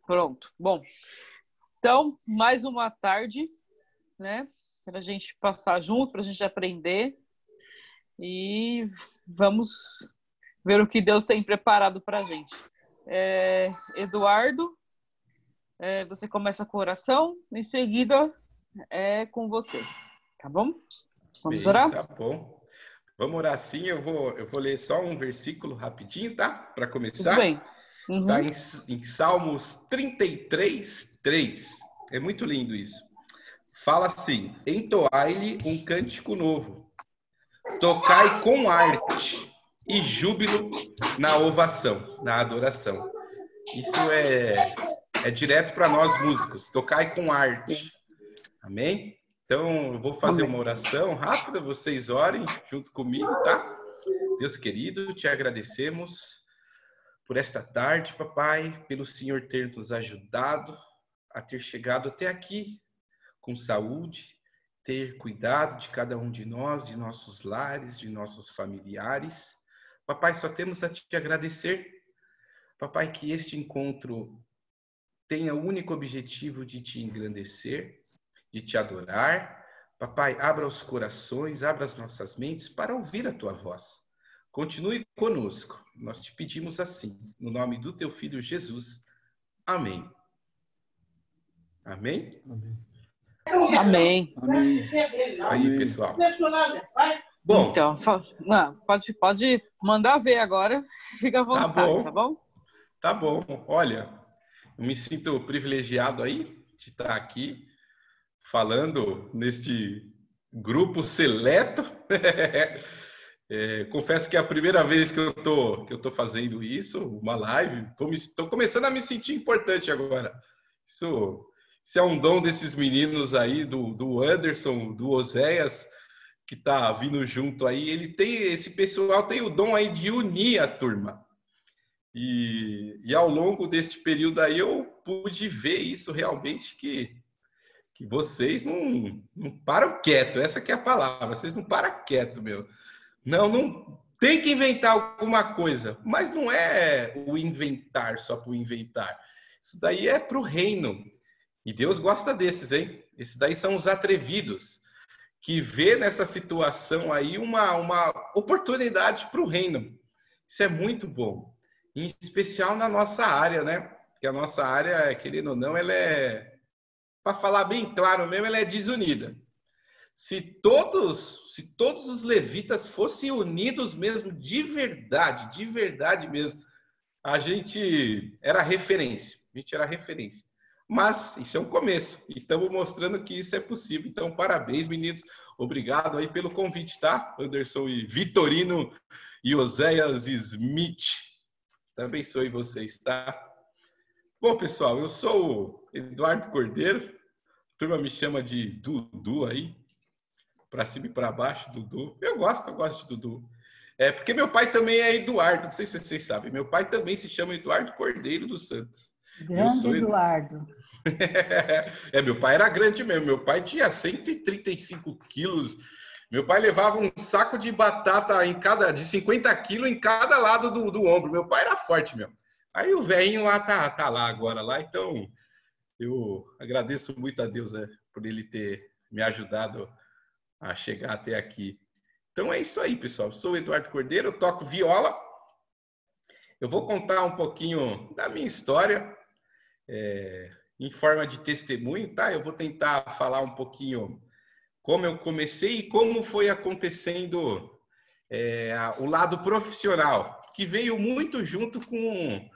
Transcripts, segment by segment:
Pronto. Bom, então, mais uma tarde, né? Para a gente passar junto, para a gente aprender. E vamos ver o que Deus tem preparado para a gente. Eduardo, você começa com oração, em seguida é com você, tá bom? Vamos Bem, orar? tá bom. Vamos orar sim, eu vou ler só um versículo rapidinho, tá? Para Tudo bem. começar. Tá Uhum. em Salmos 33, 3. É muito lindo isso. Fala assim: entoai-lhe um cântico novo, tocai com arte e júbilo na ovação, na adoração. Isso é direto para nós músicos, tocai com arte. Amém? Então, eu vou fazer Amém. uma oração rápida, vocês orem junto comigo, tá? Deus querido, te agradecemos por esta tarde, papai, pelo Senhor ter nos ajudado a ter chegado até aqui com saúde, ter cuidado de cada um de nós, de nossos lares, de nossos familiares. Papai, só temos a te agradecer, papai, que este encontro tenha o único objetivo de te engrandecer, de te adorar. Papai, abra os corações, abra as nossas mentes para ouvir a tua voz. Continue conosco. Nós te pedimos assim, no nome do teu filho Jesus. Amém. Amém? Amém. Amém. Isso aí, Amém. pessoal. Bom, Então, pode mandar ver agora. Fica à vontade, tá bom? Tá bom. Olha, eu me sinto privilegiado aí de estar aqui falando neste grupo seleto. Confesso que é a primeira vez que eu tô fazendo isso, uma live. Tô começando a me sentir importante agora. Isso é um dom desses meninos aí, do Anderson, do Oséias, que tá vindo junto aí. Esse pessoal tem o dom aí de unir a turma. E ao longo deste período aí eu pude ver isso realmente, que vocês não param quieto. Essa que é a palavra, vocês não param quieto, meu. Não tem que inventar alguma coisa, mas não é o inventar só por inventar. Isso daí é para o reino. E Deus gosta desses, hein? Esses daí são os atrevidos, que vê nessa situação aí uma oportunidade para o reino. Isso é muito bom. Em especial na nossa área, né? Porque a nossa área, querendo ou não, ela para falar bem claro mesmo, ela é desunida. Se todos os levitas fossem unidos mesmo de verdade mesmo, a gente era referência. Mas isso é um começo. E estamos mostrando que isso é possível. Então, parabéns, meninos. Obrigado aí pelo convite, tá? Anderson e Vitorino e Oséias Smith. Deus abençoe vocês, tá? Bom, pessoal, eu sou o Eduardo Cordeiro. A turma me chama de Dudu aí. Para cima e para baixo, Dudu. Eu gosto de Dudu. Porque meu pai também é Eduardo, não sei se vocês sabem. Meu pai também se chama Eduardo Cordeiro dos Santos. Grande Eduardo. Meu pai era grande mesmo. Meu pai tinha 135 quilos. Meu pai levava um saco de batata de 50 quilos em cada lado do ombro. Meu pai era forte mesmo. Aí o velhinho lá tá lá agora lá. Então eu agradeço muito a Deus por ele ter me ajudado a chegar até aqui. Então é isso aí, pessoal. Eu sou o Eduardo Cordeiro, eu toco viola. Eu vou contar um pouquinho da minha história em forma de testemunho, tá? Eu vou tentar falar um pouquinho como eu comecei e como foi acontecendo o lado profissional, que veio muito junto com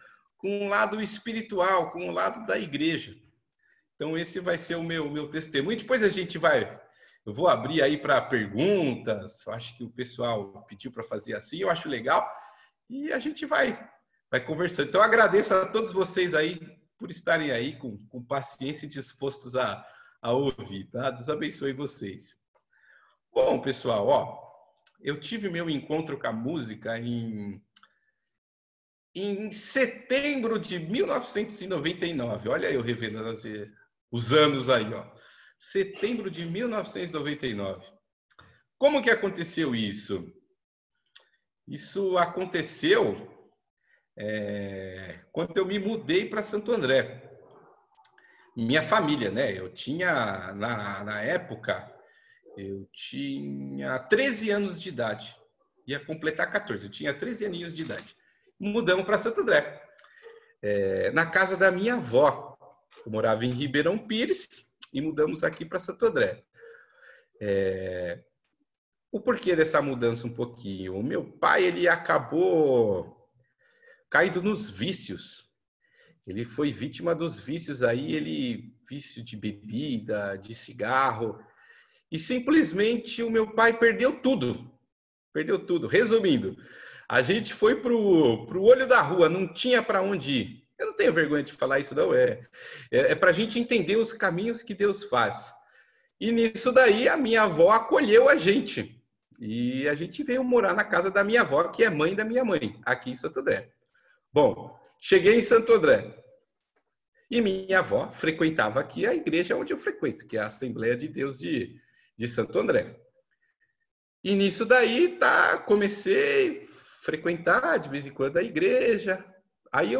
o lado espiritual, com o lado da igreja. Então esse vai ser o meu testemunho. Depois eu vou abrir aí para perguntas. Eu acho que o pessoal pediu para fazer assim, eu acho legal. E a gente vai conversando. Então, eu agradeço a todos vocês aí por estarem aí com paciência e dispostos a ouvir, tá? Deus abençoe vocês. Bom, pessoal, eu tive meu encontro com a música em setembro de 1999. Olha eu revelando os anos aí, ó. Setembro de 1999. Como que aconteceu isso? Isso aconteceu quando eu me mudei para Santo André. minha família, né? Eu tinha, na época, eu tinha 13 anos de idade. Ia completar 14, eu tinha 13 aninhos de idade. Mudamos para Santo André, na casa da minha avó. Eu morava em Ribeirão Pires e mudamos aqui para Santo André. O porquê dessa mudança um pouquinho? O meu pai, ele acabou caindo nos vícios. Ele foi vítima dos vícios aí, vício de bebida, de cigarro. E simplesmente o meu pai perdeu tudo. Perdeu tudo. Resumindo, a gente foi pro olho da rua, não tinha para onde ir. Eu não tenho vergonha de falar isso, não. É para a gente entender os caminhos que Deus faz. E nisso daí, a minha avó acolheu a gente. E a gente veio morar na casa da minha avó, que é mãe da minha mãe, aqui em Santo André. Bom, cheguei em Santo André. E minha avó frequentava aqui a igreja onde eu frequento, que é a Assembleia de Deus de Santo André. E nisso daí, comecei a frequentar de vez em quando a igreja. Aí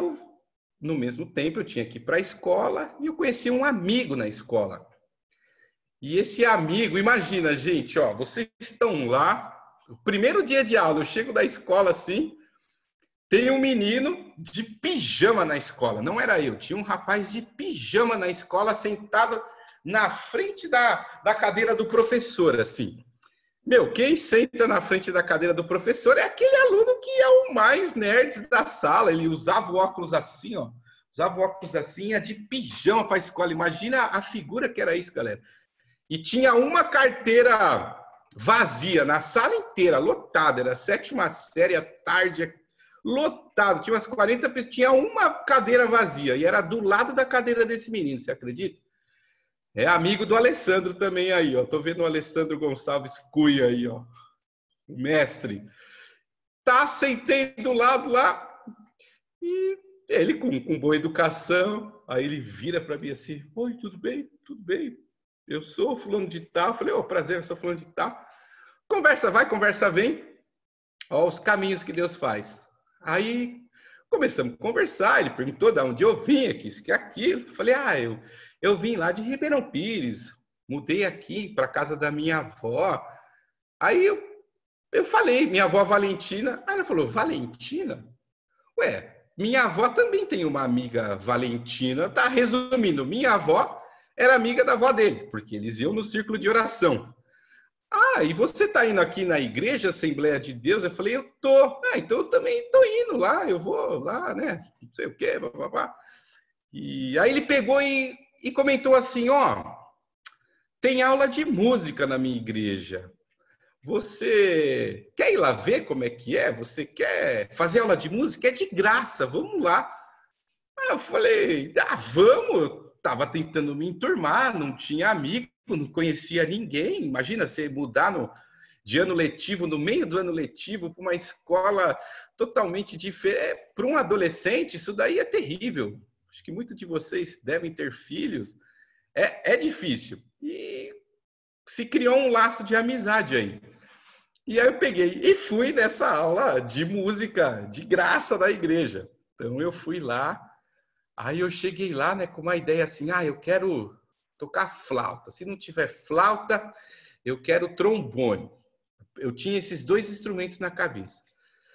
no mesmo tempo, eu tinha que ir para a escola e eu conheci um amigo na escola. E esse amigo, imagina, gente, ó, vocês estão lá, o primeiro dia de aula, eu chego da escola assim, tem um menino de pijama na escola. Não era eu, tinha um rapaz de pijama na escola sentado na frente da cadeira do professor, assim. Meu, quem senta na frente da cadeira do professor é aquele aluno que é o mais nerd da sala. Ele usava o óculos assim, ó. Usava o óculos assim, ia de pijama para a escola. Imagina a figura que era isso, galera. E tinha uma carteira vazia na sala inteira, lotada. Era 7ª série, à tarde, lotado. Tinha umas 40 pessoas, tinha uma cadeira vazia. E era do lado da cadeira desse menino, você acredita? É amigo do Alessandro também aí, ó. Tô vendo o Alessandro Gonçalves Cunha aí, ó. O mestre. Sentei do lado lá. E ele com boa educação. Aí ele vira para mim assim: oi, tudo bem? Tudo bem? Eu sou fulano de tal. Eu falei: prazer, eu sou fulano de tal. Conversa vai, conversa vem. Ó, os caminhos que Deus faz. Aí começamos a conversar. Ele perguntou de onde eu vinha, que isso, que aquilo. Eu falei: eu vim lá de Ribeirão Pires. Mudei aqui para casa da minha avó. Aí eu falei: minha avó Valentina. Aí ela falou: Valentina? Ué, minha avó também tem uma amiga Valentina. Tá, resumindo, minha avó era amiga da avó dele, porque eles iam no círculo de oração. E você tá indo aqui na igreja, Assembleia de Deus? Eu falei: eu tô. Então eu também tô indo lá, eu vou lá, né? Não sei o quê, blá. E aí ele pegou e comentou assim: tem aula de música na minha igreja. Você quer ir lá ver como é que é? Você quer fazer aula de música? É de graça, vamos lá. Aí eu falei: vamos. Eu tava tentando me enturmar, não tinha amigo, não conhecia ninguém. Imagina você mudar de ano letivo, no meio do ano letivo, para uma escola totalmente diferente. Para um adolescente, isso daí é terrível. Acho que muitos de vocês devem ter filhos. É difícil. E se criou um laço de amizade aí. E aí eu peguei e fui nessa aula de música de graça da igreja. Então eu fui lá. Aí eu cheguei lá, né, com uma ideia assim: eu quero tocar flauta. Se não tiver flauta, eu quero trombone. Eu tinha esses 2 instrumentos na cabeça.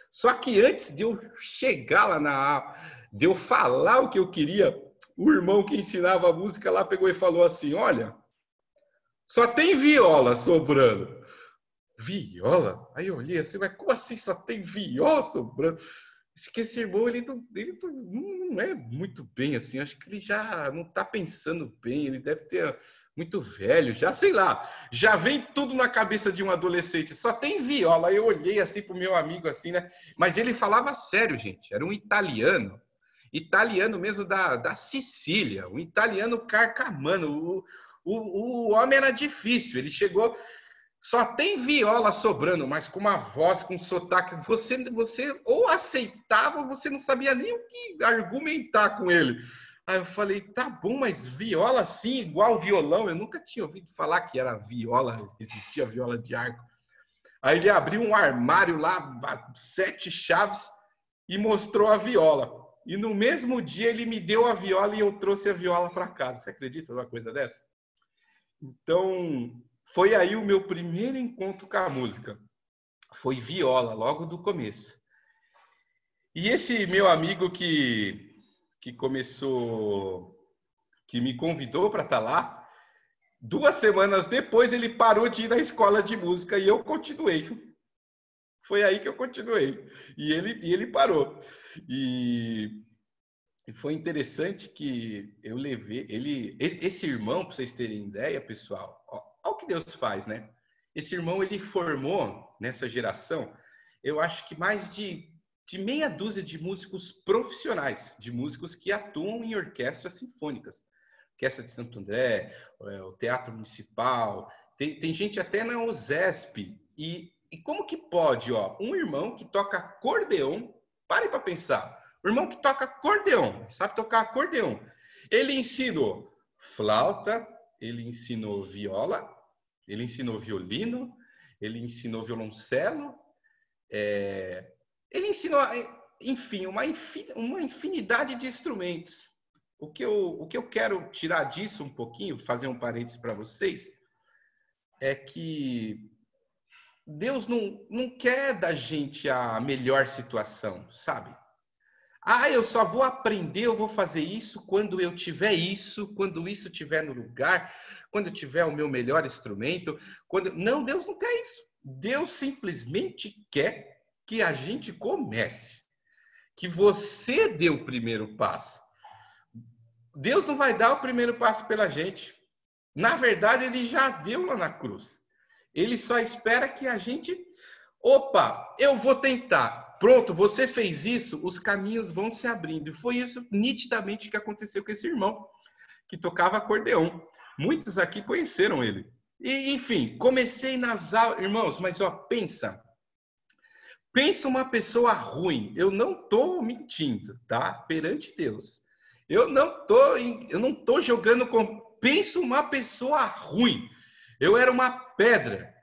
Só que antes de eu chegar lá na aula, de eu falar o que eu queria, o irmão que ensinava a música lá pegou e falou assim: olha, só tem viola sobrando. Viola? Aí eu olhei assim: mas como assim só tem viola sobrando? Esse irmão, ele não é muito bem assim. Acho que ele já não está pensando bem. Ele deve ter muito velho, já sei lá. Já vem tudo na cabeça de um adolescente. Só tem viola. Aí eu olhei assim pro meu amigo assim, né? Mas ele falava sério, gente. Era um italiano. Italiano mesmo da Sicília. Um italiano carcamano. O homem era difícil. Ele chegou... Só tem viola sobrando, mas com uma voz, com um sotaque. Você ou aceitava ou você não sabia nem o que argumentar com ele. Aí eu falei: tá bom, mas viola assim, igual violão? Eu nunca tinha ouvido falar que era viola, existia viola de arco. Aí ele abriu um armário lá, 7 chaves, e mostrou a viola. E no mesmo dia ele me deu a viola e eu trouxe a viola para casa. Você acredita numa coisa dessa? Então, foi aí o meu primeiro encontro com a música. Foi viola, logo do começo. E esse meu amigo que começou, que me convidou para estar lá, 2 semanas depois ele parou de ir na escola de música e eu continuei. Foi aí que eu continuei. E ele parou. E foi interessante que eu levei ele, esse irmão, para vocês terem ideia, pessoal, olha o que Deus faz, né? Esse irmão, ele formou nessa geração, eu acho que mais de meia dúzia de músicos profissionais, de músicos que atuam em orquestras sinfônicas. Orquestra de Santo André, o Teatro Municipal, tem gente até na OSESP. E como que pode, um irmão que toca acordeão, pare para pensar, o irmão que toca acordeão, sabe tocar acordeão, ele ensinou flauta, ele ensinou viola, ele ensinou violino, ele ensinou violoncelo, ele ensinou, enfim, uma infinidade de instrumentos. O que eu quero tirar disso um pouquinho, fazer um parênteses para vocês, é que Deus não quer da gente a melhor situação, sabe? Eu só vou aprender, eu vou fazer isso quando eu tiver isso, quando isso estiver no lugar, quando eu tiver o meu melhor instrumento. Não, Deus não quer isso. Deus simplesmente quer que a gente comece, que você dê o primeiro passo. Deus não vai dar o primeiro passo pela gente. Na verdade, ele já deu lá na cruz. Ele só espera que a gente... Opa, eu vou tentar. Pronto, você fez isso, os caminhos vão se abrindo. E foi isso nitidamente que aconteceu com esse irmão, que tocava acordeão. Muitos aqui conheceram ele. E, enfim, comecei nas aulas... Irmãos, mas pensa uma pessoa ruim. Eu não estou mentindo, tá? Perante Deus. Eu não tô jogando com... Pensa uma pessoa ruim. Eu era uma pedra.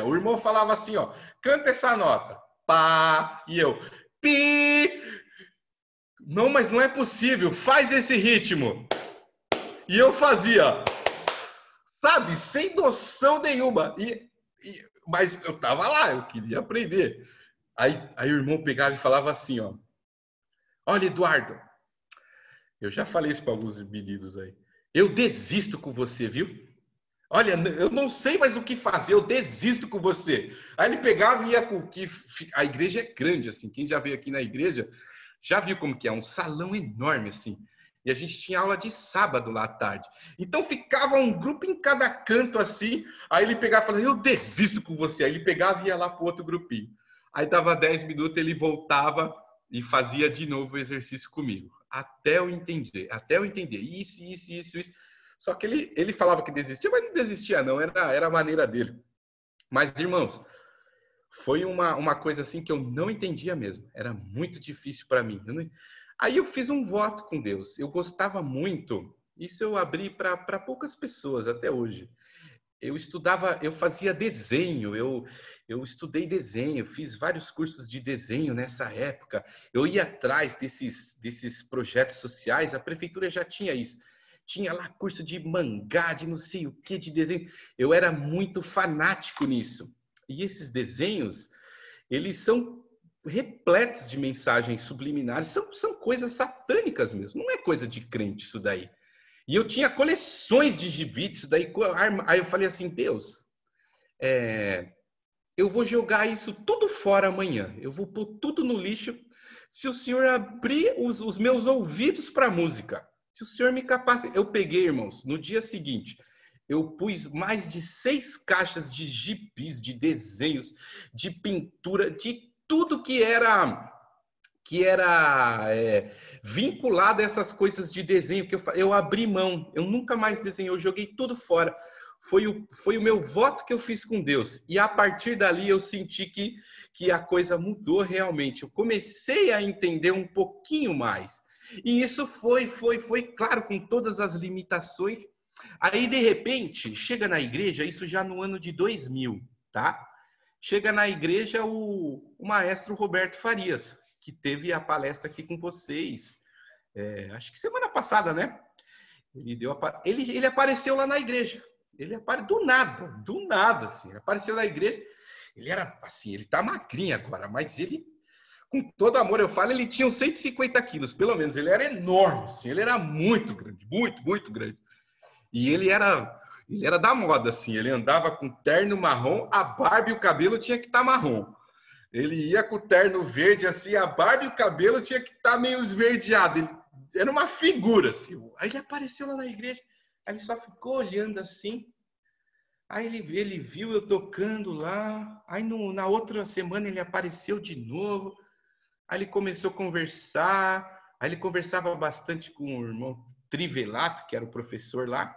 O irmão falava assim, canta essa nota. Pá. E eu, pi. Não, mas não é possível. Faz esse ritmo. E eu fazia. Sabe? Sem noção nenhuma. Mas eu tava lá, eu queria aprender. Aí o irmão pegava e falava assim, olha, Eduardo, eu já falei isso para alguns meninos aí. Eu desisto com você, viu? Olha, eu não sei mais o que fazer, eu desisto com você. Aí ele pegava e ia com que a igreja é grande, assim. Quem já veio aqui na igreja já viu como que é, um salão enorme, assim. E a gente tinha aula de sábado lá à tarde. Então ficava um grupo em cada canto, assim. Aí ele pegava e falava, eu desisto com você. Aí ele pegava e ia lá para o outro grupinho. Aí dava 10 minutos, ele voltava e fazia de novo o exercício comigo. Até eu entender. Isso. Só que ele falava que desistia, mas não desistia não, era a maneira dele. Mas, irmãos, foi uma coisa assim que eu não entendia mesmo. Era muito difícil para mim. Aí eu fiz um voto com Deus. Eu gostava muito, isso eu abri para poucas pessoas até hoje. Eu fazia desenho, eu estudei desenho, fiz vários cursos de desenho nessa época. Eu ia atrás desses projetos sociais, a prefeitura já tinha isso. Tinha lá curso de mangá, de não sei o que, de desenho. Eu era muito fanático nisso. E esses desenhos, eles são repletos de mensagens subliminares. São coisas satânicas mesmo. Não é coisa de crente isso daí. E eu tinha coleções de gibi disso daí. Aí eu falei assim, Deus, eu vou jogar isso tudo fora amanhã. Eu vou pôr tudo no lixo se o Senhor abrir os meus ouvidos para a música. Se o Senhor me capacita... Eu peguei, irmãos, no dia seguinte, eu pus mais de 6 caixas de gibis, de desenhos, de pintura, de tudo que era vinculado a essas coisas de desenho, que eu abri mão, eu nunca mais desenhei, eu joguei tudo fora. Foi o meu voto que eu fiz com Deus. E a partir dali eu senti que a coisa mudou realmente. Eu comecei a entender um pouquinho mais. E isso foi claro, com todas as limitações. Aí, de repente, chega na igreja, isso já no ano de 2000, tá? Chega na igreja o maestro Roberto Farias. que teve a palestra aqui com vocês. Acho que semana passada, né? Ele apareceu lá na igreja. Ele apareceu do nada, assim. Apareceu na igreja. Ele era assim, ele tá magrinho agora, mas ele, com todo amor eu falo, ele tinha uns 150 quilos, pelo menos. Ele era enorme, assim. Ele era muito grande, muito, muito grande. E ele era da moda, assim. Ele andava com terno marrom, a barba e o cabelo tinha que estar marrom. Ele ia com o terno verde, assim, a barba e o cabelo tinha que estar meio esverdeado. Ele era uma figura, assim. Aí ele apareceu lá na igreja, aí ele só ficou olhando assim. Aí ele viu eu tocando lá. Aí na outra semana ele apareceu de novo. Aí ele começou a conversar. Aí ele conversava bastante com o irmão Trivelato, que era o professor lá.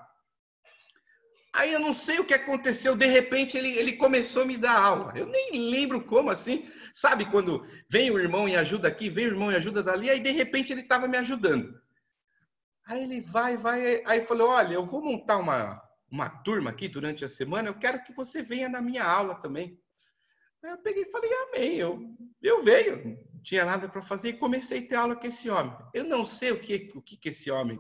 Aí eu não sei o que aconteceu, de repente ele começou a me dar aula. Eu nem lembro como assim. Sabe quando vem o irmão e ajuda aqui, vem o irmão e ajuda dali, aí de repente ele estava me ajudando. Aí ele vai, aí falou, olha, eu vou montar uma turma aqui durante a semana, eu quero que você venha na minha aula também. Aí eu peguei e falei, amém, eu venho. Não tinha nada para fazer e comecei a ter aula com esse homem. Eu não sei o que esse homem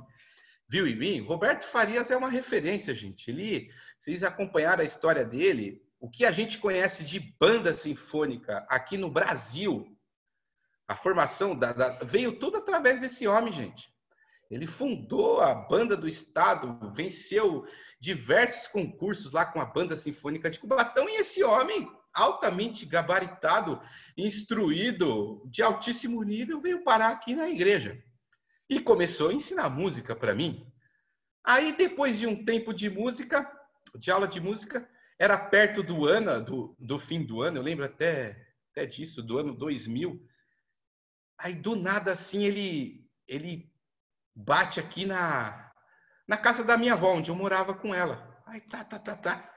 viu em mim. Roberto Farias é uma referência, gente. Vocês acompanharam a história dele, o que a gente conhece de banda sinfônica aqui no Brasil, a formação veio tudo através desse homem, gente. Ele fundou a Banda do Estado, venceu diversos concursos lá com a Banda Sinfônica de Cubatão, e esse homem, altamente gabaritado, instruído, de altíssimo nível, veio parar aqui na igreja. E começou a ensinar música para mim. Aí, depois de um tempo de aula de música, era perto do fim do ano, eu lembro até disso, do ano 2000. Aí, do nada, assim, ele bate aqui na casa da minha avó, onde eu morava com ela. Aí, tá.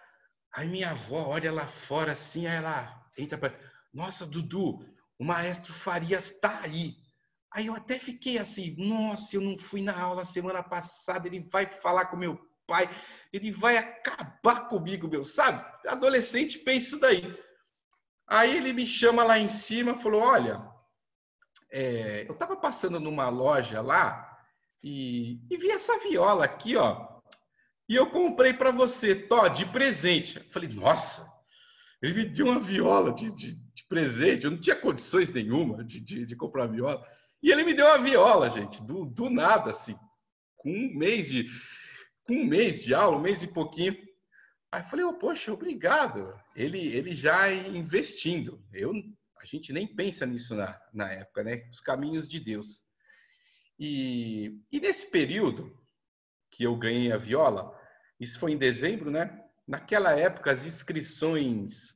Aí minha avó olha lá fora, assim, aí ela entra pra... Nossa, Dudu, o maestro Farias tá aí. Aí eu até fiquei assim, nossa, eu não fui na aula semana passada, ele vai falar com meu pai, ele vai acabar comigo, sabe? Adolescente pensa isso daí. Aí ele me chama lá em cima e falou, olha, eu tava passando numa loja lá e vi essa viola aqui, ó, e eu comprei para você, de presente. Eu falei, nossa, ele me deu uma viola de presente, eu não tinha condições nenhuma de comprar uma viola. E ele me deu uma viola, gente, do nada, assim, com um mês de aula, um mês e pouquinho. Aí eu falei, poxa, obrigado. Ele já investindo. A gente nem pensa nisso na época, né? Os caminhos de Deus. E nesse período que eu ganhei a viola, isso foi em dezembro, né? Naquela época, as inscrições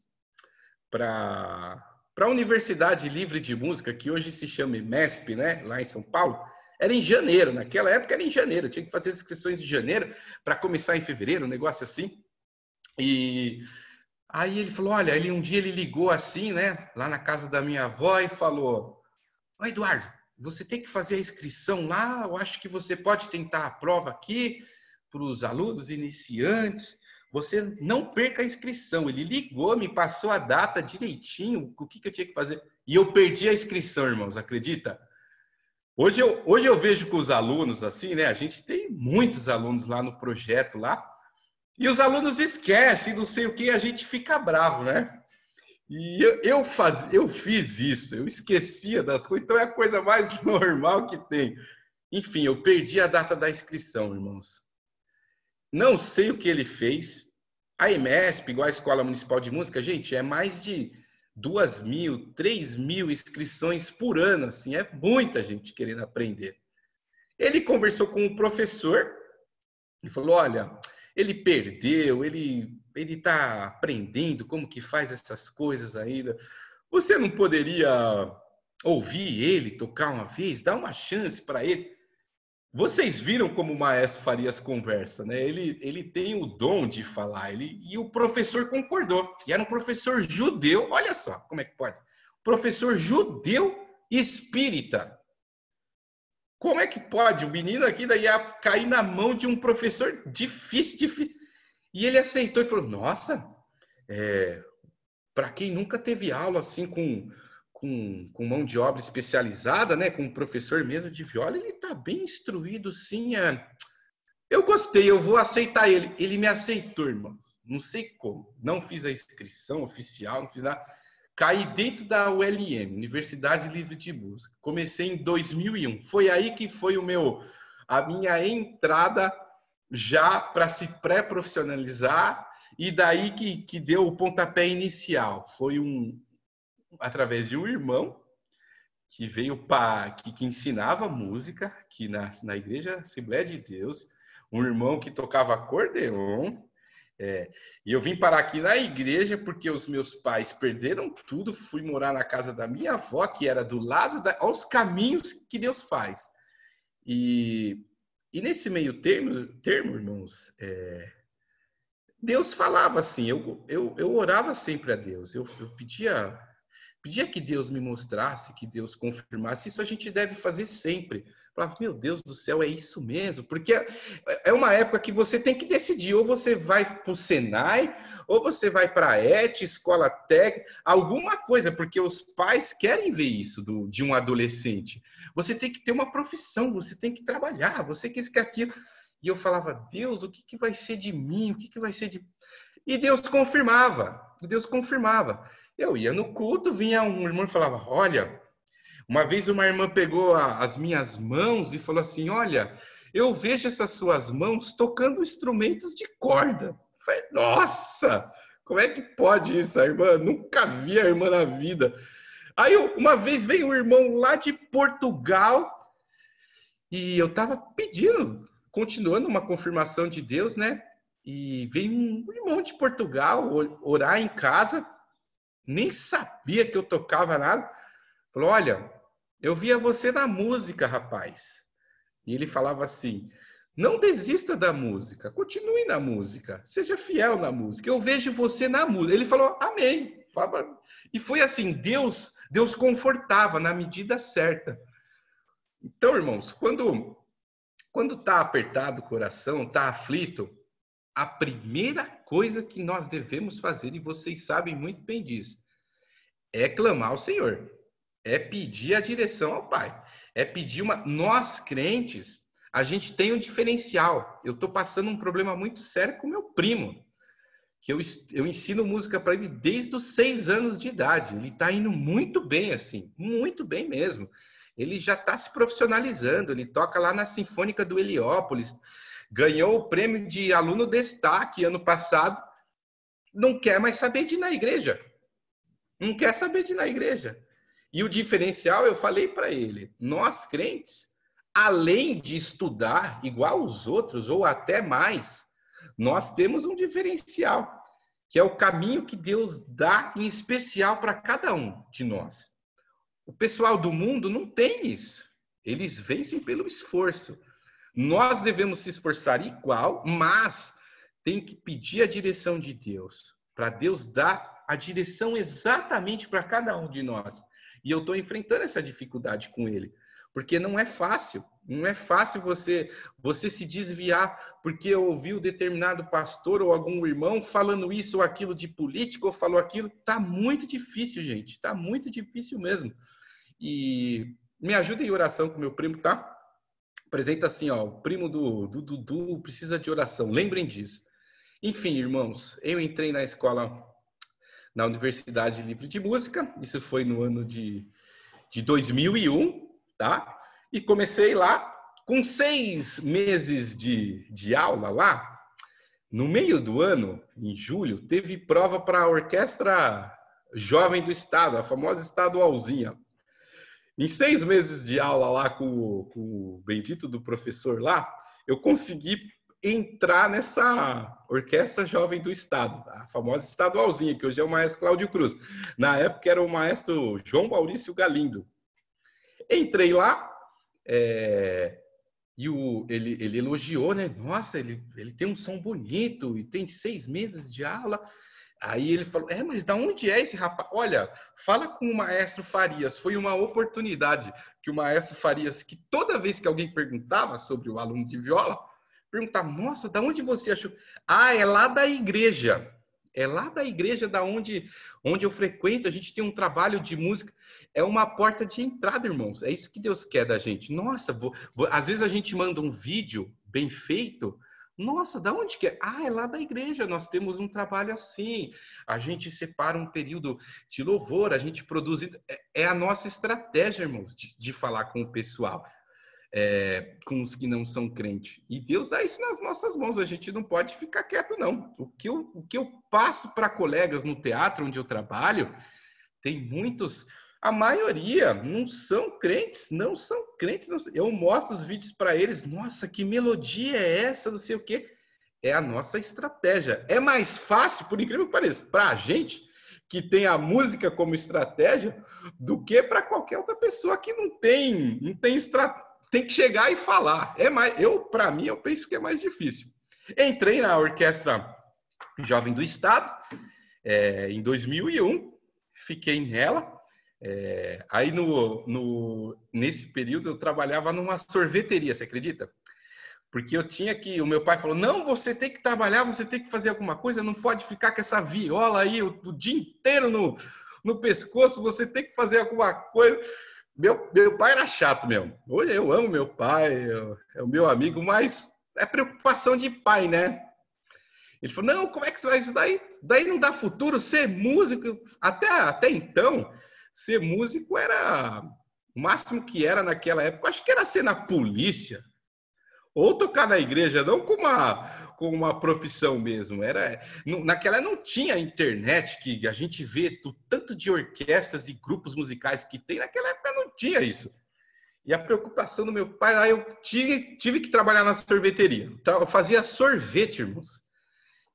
para a Universidade Livre de Música, que hoje se chama MESP, né? Lá em São Paulo, era em janeiro. Naquela época era em janeiro. Eu tinha que fazer as inscrições em janeiro para começar em fevereiro, um negócio assim. E aí ele falou, olha, um dia ele ligou assim, né? Lá na casa da minha avó e falou, ô Eduardo, você tem que fazer a inscrição lá, eu acho que você pode tentar a prova aqui para os alunos iniciantes, você não perca a inscrição. Ele ligou, me passou a data direitinho, o que eu tinha que fazer. E eu perdi a inscrição, irmãos, acredita? Hoje eu vejo com os alunos assim, né? A gente tem muitos alunos lá no projeto lá, e os alunos esquecem, não sei o que, a gente fica bravo, né? E eu fiz isso, eu esquecia das coisas, então é a coisa mais normal que tem. Enfim, eu perdi a data da inscrição, irmãos. Não sei o que ele fez. A EMESP, igual a Escola Municipal de Música, gente, é mais de 2.000, 3.000 inscrições por ano, assim, é muita gente querendo aprender. Ele conversou com o professor e falou, olha, ele perdeu, ele está aprendendo como que faz essas coisas ainda. Você não poderia ouvir ele tocar uma vez, dar uma chance para ele? Vocês viram como o maestro Farias conversa, né? Ele tem o dom de falar, e o professor concordou. E era um professor judeu, olha só como é que pode. Professor judeu espírita. Como é que pode? O menino aqui daí ia cair na mão de um professor difícil. E ele aceitou e falou, nossa, para quem nunca teve aula assim com com mão de obra especializada, né? Com um professor mesmo de viola, ele está bem instruído, sim. Eu gostei, eu vou aceitar ele. Ele me aceitou, irmão. Não sei como. Não fiz a inscrição oficial, não fiz nada. Caí dentro da ULM, Universidade Livre de Música. Comecei em 2001. Foi aí que foi a minha entrada já para se pré-profissionalizar, e daí que deu o pontapé inicial. Foi através de um irmão que veio que ensinava música aqui na Igreja Assembleia de Deus, um irmão que tocava acordeon. E eu vim parar aqui na igreja porque os meus pais perderam tudo, fui morar na casa da minha avó, que era do lado aos caminhos que Deus faz. E nesse meio termo, irmãos, Deus falava assim, eu orava sempre a Deus, eu pedia que Deus me mostrasse, que Deus confirmasse. Isso a gente deve fazer sempre. Falava, meu Deus do céu, é isso mesmo? Porque é uma época que você tem que decidir, ou você vai para o Senai, ou você vai para a ET, escola técnica, alguma coisa, porque os pais querem ver isso de um adolescente. Você tem que ter uma profissão, você tem que trabalhar, você quer isso, quer aquilo. E eu falava, Deus, o que vai ser de mim? O que vai ser de... E Deus confirmava. Eu ia no culto, vinha um irmão e falava, olha... Uma vez uma irmã pegou as minhas mãos e falou assim, olha, eu vejo essas suas mãos tocando instrumentos de corda. Eu falei, nossa, como é que pode isso, a irmã? Nunca vi a irmã na vida. Aí uma vez veio um irmão lá de Portugal e eu estava pedindo, continuando uma confirmação de Deus, né? E veio um irmão de Portugal orar em casa, nem sabia que eu tocava nada. Falou, olha, eu via você na música, rapaz. E ele falava assim, não desista da música, continue na música, seja fiel na música, eu vejo você na música. Ele falou, amém. E foi assim, Deus confortava na medida certa. Então, irmãos, quando está apertado o coração, está aflito, a primeira coisa que nós devemos fazer, e vocês sabem muito bem disso, é clamar ao Senhor. É pedir a direção ao Pai. É pedir Nós, crentes, a gente tem um diferencial. Eu estou passando um problema muito sério com meu primo, que eu ensino música para ele desde os 6 anos de idade. Ele está indo muito bem, assim, muito bem mesmo. Ele já está se profissionalizando, ele toca lá na Sinfônica do Heliópolis, ganhou o prêmio de aluno destaque ano passado, não quer mais saber de ir na igreja. Não quer saber de ir na igreja. E o diferencial, eu falei para ele, nós crentes, além de estudar igual os outros, ou até mais, nós temos um diferencial, que é o caminho que Deus dá em especial para cada um de nós. O pessoal do mundo não tem isso. Eles vencem pelo esforço. Nós devemos se esforçar igual, mas tem que pedir a direção de Deus, para Deus dar a direção exatamente para cada um de nós. E eu estou enfrentando essa dificuldade com ele, porque não é fácil você se desviar, porque eu ouvi um determinado pastor ou algum irmão falando isso ou aquilo de política, ou falou aquilo. Está muito difícil, gente, está muito difícil mesmo. E me ajuda em oração com meu primo, tá? Apresenta assim, ó, o primo do Dudu precisa de oração, lembrem disso. Enfim, irmãos, eu entrei na escola... na Universidade Livre de Música, isso foi no ano de 2001, tá? E comecei lá, com 6 meses de aula lá, no meio do ano, em julho, teve prova para a Orquestra Jovem do Estado, a famosa estadualzinha. Em 6 meses de aula lá com o bendito do professor lá, eu consegui entrar nessa Orquestra Jovem do Estado, a famosa estadualzinha, que hoje é o maestro Cláudio Cruz. Na época era o maestro João Maurício Galindo. Entrei lá, e ele elogiou, né? Nossa, ele tem um som bonito e tem 6 meses de aula. Aí ele falou, mas da onde é esse rapaz? Olha, fala com o maestro Farias. Foi uma oportunidade que o maestro Farias, que toda vez que alguém perguntava sobre o aluno de viola, perguntava, nossa, da onde você achou? Ah, é lá da igreja. É lá da igreja onde eu frequento, a gente tem um trabalho de música. É uma porta de entrada, irmãos. É isso que Deus quer da gente. Nossa, às vezes a gente manda um vídeo bem feito. Nossa, da onde que é? Ah, é lá da igreja. Nós temos um trabalho assim. A gente separa um período de louvor, a gente produz. É a nossa estratégia, irmãos, de falar com o pessoal. Com os que não são crentes. E Deus dá isso nas nossas mãos, a gente não pode ficar quieto, não. O que eu passo para colegas no teatro onde eu trabalho, tem muitos, a maioria não são crentes, não são crentes. Eu mostro os vídeos para eles, nossa, que melodia é essa, não sei o quê. É a nossa estratégia. É mais fácil, por incrível que pareça, para a gente, que tem a música como estratégia, do que para qualquer outra pessoa que não tem estratégia. Tem que chegar e falar. Para mim, eu penso que é mais difícil. Entrei na Orquestra Jovem do Estado em 2001, fiquei nela. Aí, nesse período, eu trabalhava numa sorveteria, você acredita? Porque o meu pai falou, não, você tem que trabalhar, você tem que fazer alguma coisa, não pode ficar com essa viola aí o dia inteiro no pescoço, você tem que fazer alguma coisa. Meu pai era chato mesmo. Hoje eu amo meu pai, é o meu amigo, mas é preocupação de pai, né? Ele falou, não, como é que você vai isso daí? Daí não dá futuro, ser músico. Até então, ser músico era o máximo que era naquela época. Acho que era ser na polícia. Ou tocar na igreja, não com uma profissão mesmo. Naquela não tinha internet, que a gente vê o tanto de orquestras e grupos musicais que tem. Naquela época não tinha isso. E a preocupação do meu pai, aí eu tive que trabalhar na sorveteria. Então, eu fazia sorvete, irmãos.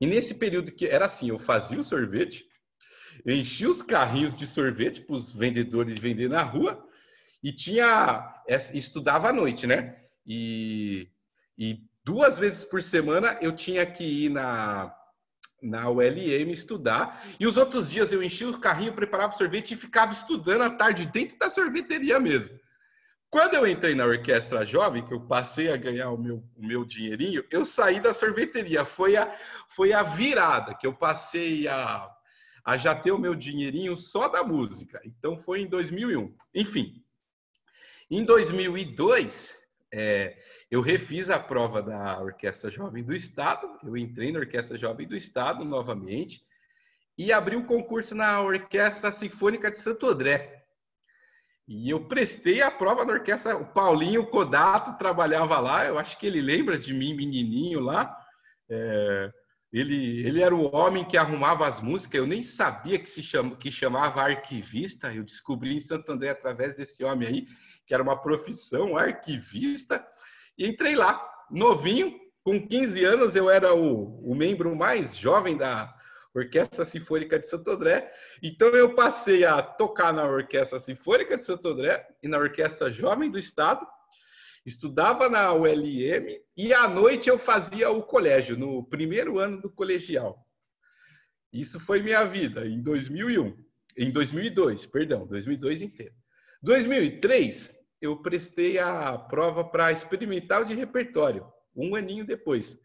E nesse período que era assim, eu fazia o sorvete, eu enchia os carrinhos de sorvete para os vendedores vender na rua e estudava à noite, né? E 2 vezes por semana eu tinha que ir na ULM estudar. E os outros dias eu enchia o carrinho, preparava o sorvete e ficava estudando à tarde dentro da sorveteria mesmo. Quando eu entrei na Orquestra Jovem, que eu passei a ganhar o meu dinheirinho, eu saí da sorveteria. Foi a virada, que eu passei a já ter o meu dinheirinho só da música. Então foi em 2001. Enfim, em 2002... eu refiz a prova da Orquestra Jovem do Estado, eu entrei na Orquestra Jovem do Estado novamente e abri o concurso na Orquestra Sinfônica de Santo André. E eu prestei a prova na orquestra, o Paulinho Codato trabalhava lá, eu acho que ele lembra de mim, menininho lá. Ele era o homem que arrumava as músicas, eu nem sabia que chamava arquivista, eu descobri em Santo André através desse homem aí, que era uma profissão, arquivista, e entrei lá, novinho, com 15 anos, eu era o membro mais jovem da Orquestra Sinfônica de Santo André, então eu passei a tocar na Orquestra Sinfônica de Santo André e na Orquestra Jovem do Estado, estudava na ULM e à noite eu fazia o colégio, no primeiro ano do colegial. Isso foi minha vida em 2001, em 2002, perdão, 2002 inteiro. 2003, eu prestei a prova para experimental de repertório, um aninho depois.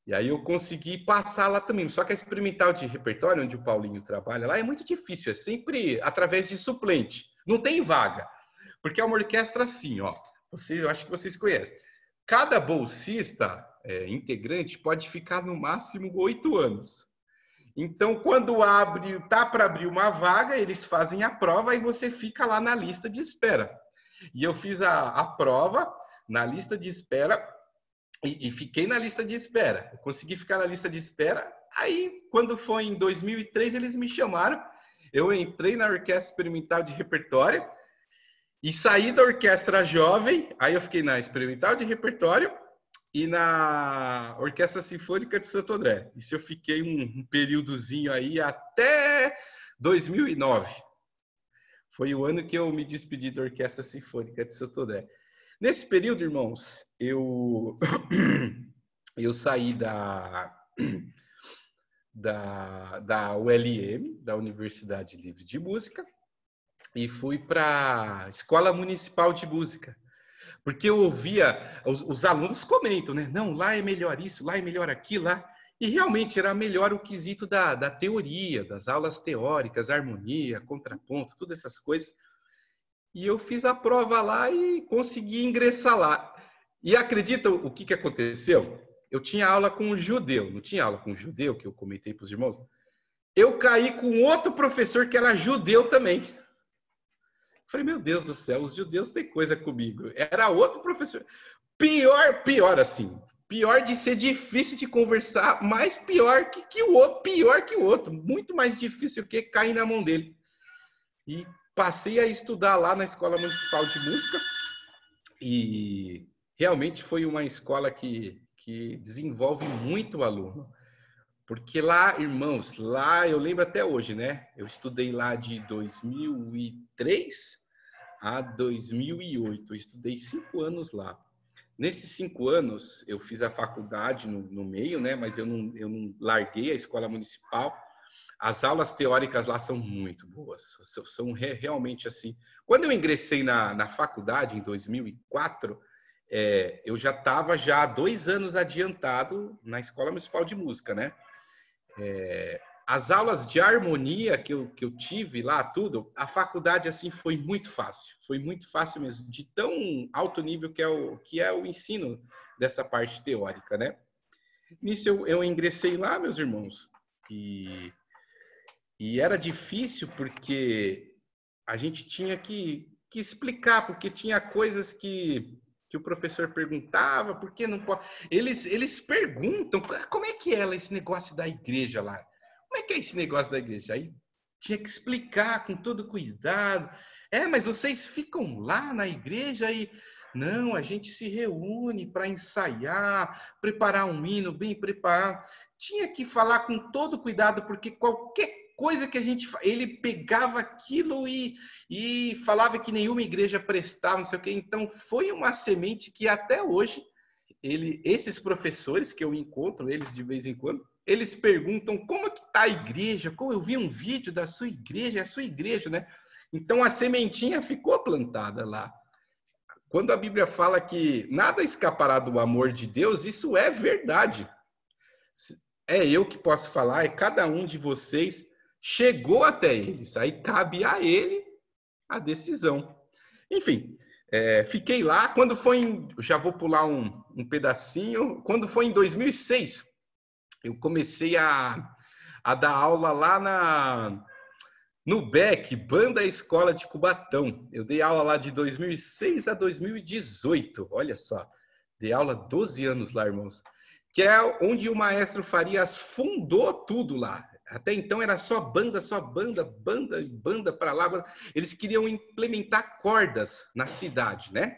E aí eu consegui passar lá também. Só que a experimental de repertório, onde o Paulinho trabalha lá, é muito difícil. É sempre através de suplente. Não tem vaga. Porque é uma orquestra assim, ó. Eu acho que vocês conhecem. Cada bolsista integrante pode ficar no máximo 8 anos. Então, quando tá para abrir uma vaga, eles fazem a prova e você fica lá na lista de espera. E eu fiz a prova na lista de espera e fiquei na lista de espera. Eu consegui ficar na lista de espera. Aí, quando foi em 2003, eles me chamaram. Eu entrei na Orquestra Experimental de Repertório e saí da Orquestra Jovem. Aí eu fiquei na Experimental de Repertório e na Orquestra Sinfônica de Santo André. Isso eu fiquei um períodozinho aí até 2009. Foi o ano que eu me despedi da Orquestra Sinfônica de Santo André. Nesse período, irmãos, eu saí da ULM, da Universidade Livre de Música, e fui para a Escola Municipal de Música. Porque eu ouvia, os alunos comentam, né? Não, lá é melhor isso, lá é melhor aquilo, lá. E realmente era melhor o quesito da teoria, das aulas teóricas, harmonia, contraponto, todas essas coisas. E eu fiz a prova lá e consegui ingressar lá. E acredita o que aconteceu? Eu tinha aula com um judeu, não tinha aula com um judeu, que eu comentei para os irmãos? Eu caí com outro professor que era judeu também. Falei, meu Deus do céu, os judeus têm coisa comigo. Era outro professor. Pior assim. Pior de ser difícil de conversar, mais pior que o outro. Pior que o outro. Muito mais difícil que cair na mão dele. E passei a estudar lá na Escola Municipal de Música. E realmente foi uma escola que desenvolve muito o aluno. Porque lá, irmãos, lá eu lembro até hoje, né? Eu estudei lá de 2003 a 2008. Eu estudei 5 anos lá. Nesses 5 anos, eu fiz a faculdade no meio, né? Mas eu não larguei a escola municipal. As aulas teóricas lá são muito boas. São realmente assim. Quando eu ingressei na faculdade, em 2004, eu já estava já 2 anos adiantado na Escola Municipal de Música, né? As aulas de harmonia que eu tive lá, tudo, a faculdade assim foi muito fácil mesmo, de tão alto nível que é o ensino dessa parte teórica, né? Nisso eu ingressei lá, meus irmãos, e era difícil porque a gente tinha que explicar, porque tinha coisas que o professor perguntava, por que não pode... Eles perguntam, como é que é esse negócio da igreja lá? Como é que é esse negócio da igreja? Aí tinha que explicar com todo cuidado. Mas vocês ficam lá na igreja e... Não, a gente se reúne para ensaiar, preparar um hino bem preparado. Tinha que falar com todo cuidado, porque qualquer coisa que a gente... Ele pegava aquilo e falava que nenhuma igreja prestava, não sei o quê. Então, foi uma semente que até hoje, esses professores que eu encontro, eles de vez em quando, eles perguntam como é que está a igreja, como eu vi um vídeo da sua igreja, é a sua igreja, né? Então, a sementinha ficou plantada lá. Quando a Bíblia fala que nada escapará do amor de Deus, isso é verdade. É eu que posso falar, é cada um de vocês chegou até eles. Aí cabe a ele a decisão. Enfim, fiquei lá. Quando foi já vou pular um pedacinho. Quando foi em 2006, eu comecei a dar aula lá no BEC, Banda Escola de Cubatão. Eu dei aula lá de 2006 a 2018. Olha só, dei aula 12 anos lá, irmãos. Que é onde o maestro Farias fundou tudo lá. Até então era só banda para lá. Eles queriam implementar cordas na cidade, né?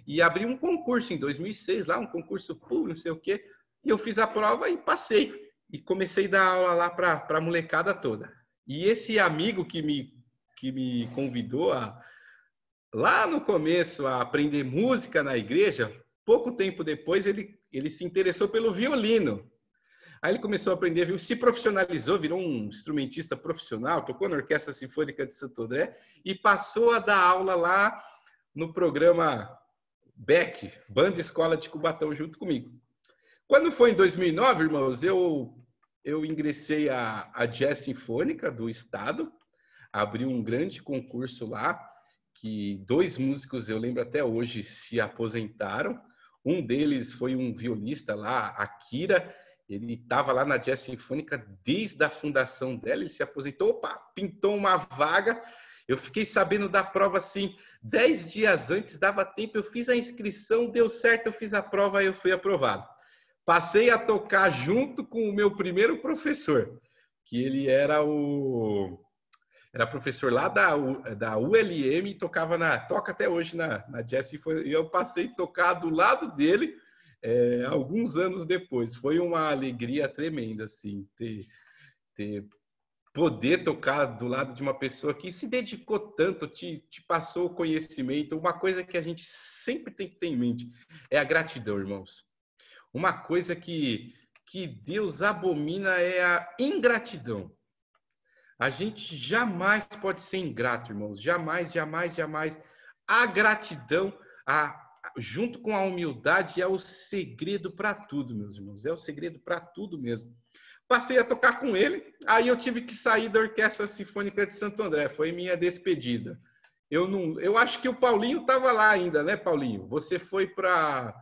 E abriu um concurso em 2006, lá um concurso público, não sei o quê. E eu fiz a prova e passei. E comecei a dar aula lá para a molecada toda. E esse amigo que me convidou lá no começo a aprender música na igreja, pouco tempo depois ele se interessou pelo violino. Aí ele começou a aprender, se profissionalizou, virou um instrumentista profissional, tocou na Orquestra Sinfônica de Santo André e passou a dar aula lá no programa BEC, Banda Escola de Cubatão, junto comigo. Quando foi em 2009, irmãos, eu ingressei a Jazz Sinfônica do Estado, abri um grande concurso lá, que 2 músicos, eu lembro até hoje, se aposentaram. Um deles foi um violista lá, Akira. Ele estava lá na Jazz Sinfônica desde a fundação dela, ele se aposentou, opa, pintou uma vaga. Eu fiquei sabendo da prova assim, 10 dias antes, dava tempo, eu fiz a inscrição, deu certo, eu fiz a prova e eu fui aprovado. Passei a tocar junto com o meu primeiro professor, que ele era professor lá da ULM e toca até hoje na Jazz Sinfônica. E eu passei a tocar do lado dele alguns anos depois. Foi uma alegria tremenda, assim, poder tocar do lado de uma pessoa que se dedicou tanto, te passou o conhecimento. Uma coisa que a gente sempre tem que ter em mente é a gratidão, irmãos. Uma coisa que Deus abomina é a ingratidão. A gente jamais pode ser ingrato, irmãos. Jamais, jamais, jamais. A gratidão, junto com a humildade, é o segredo para tudo, meus irmãos. É o segredo para tudo mesmo. Passei a tocar com ele, aí eu tive que sair da Orquestra Sinfônica de Santo André. Foi minha despedida. Eu acho que o Paulinho estava lá ainda, né, Paulinho? Você foi para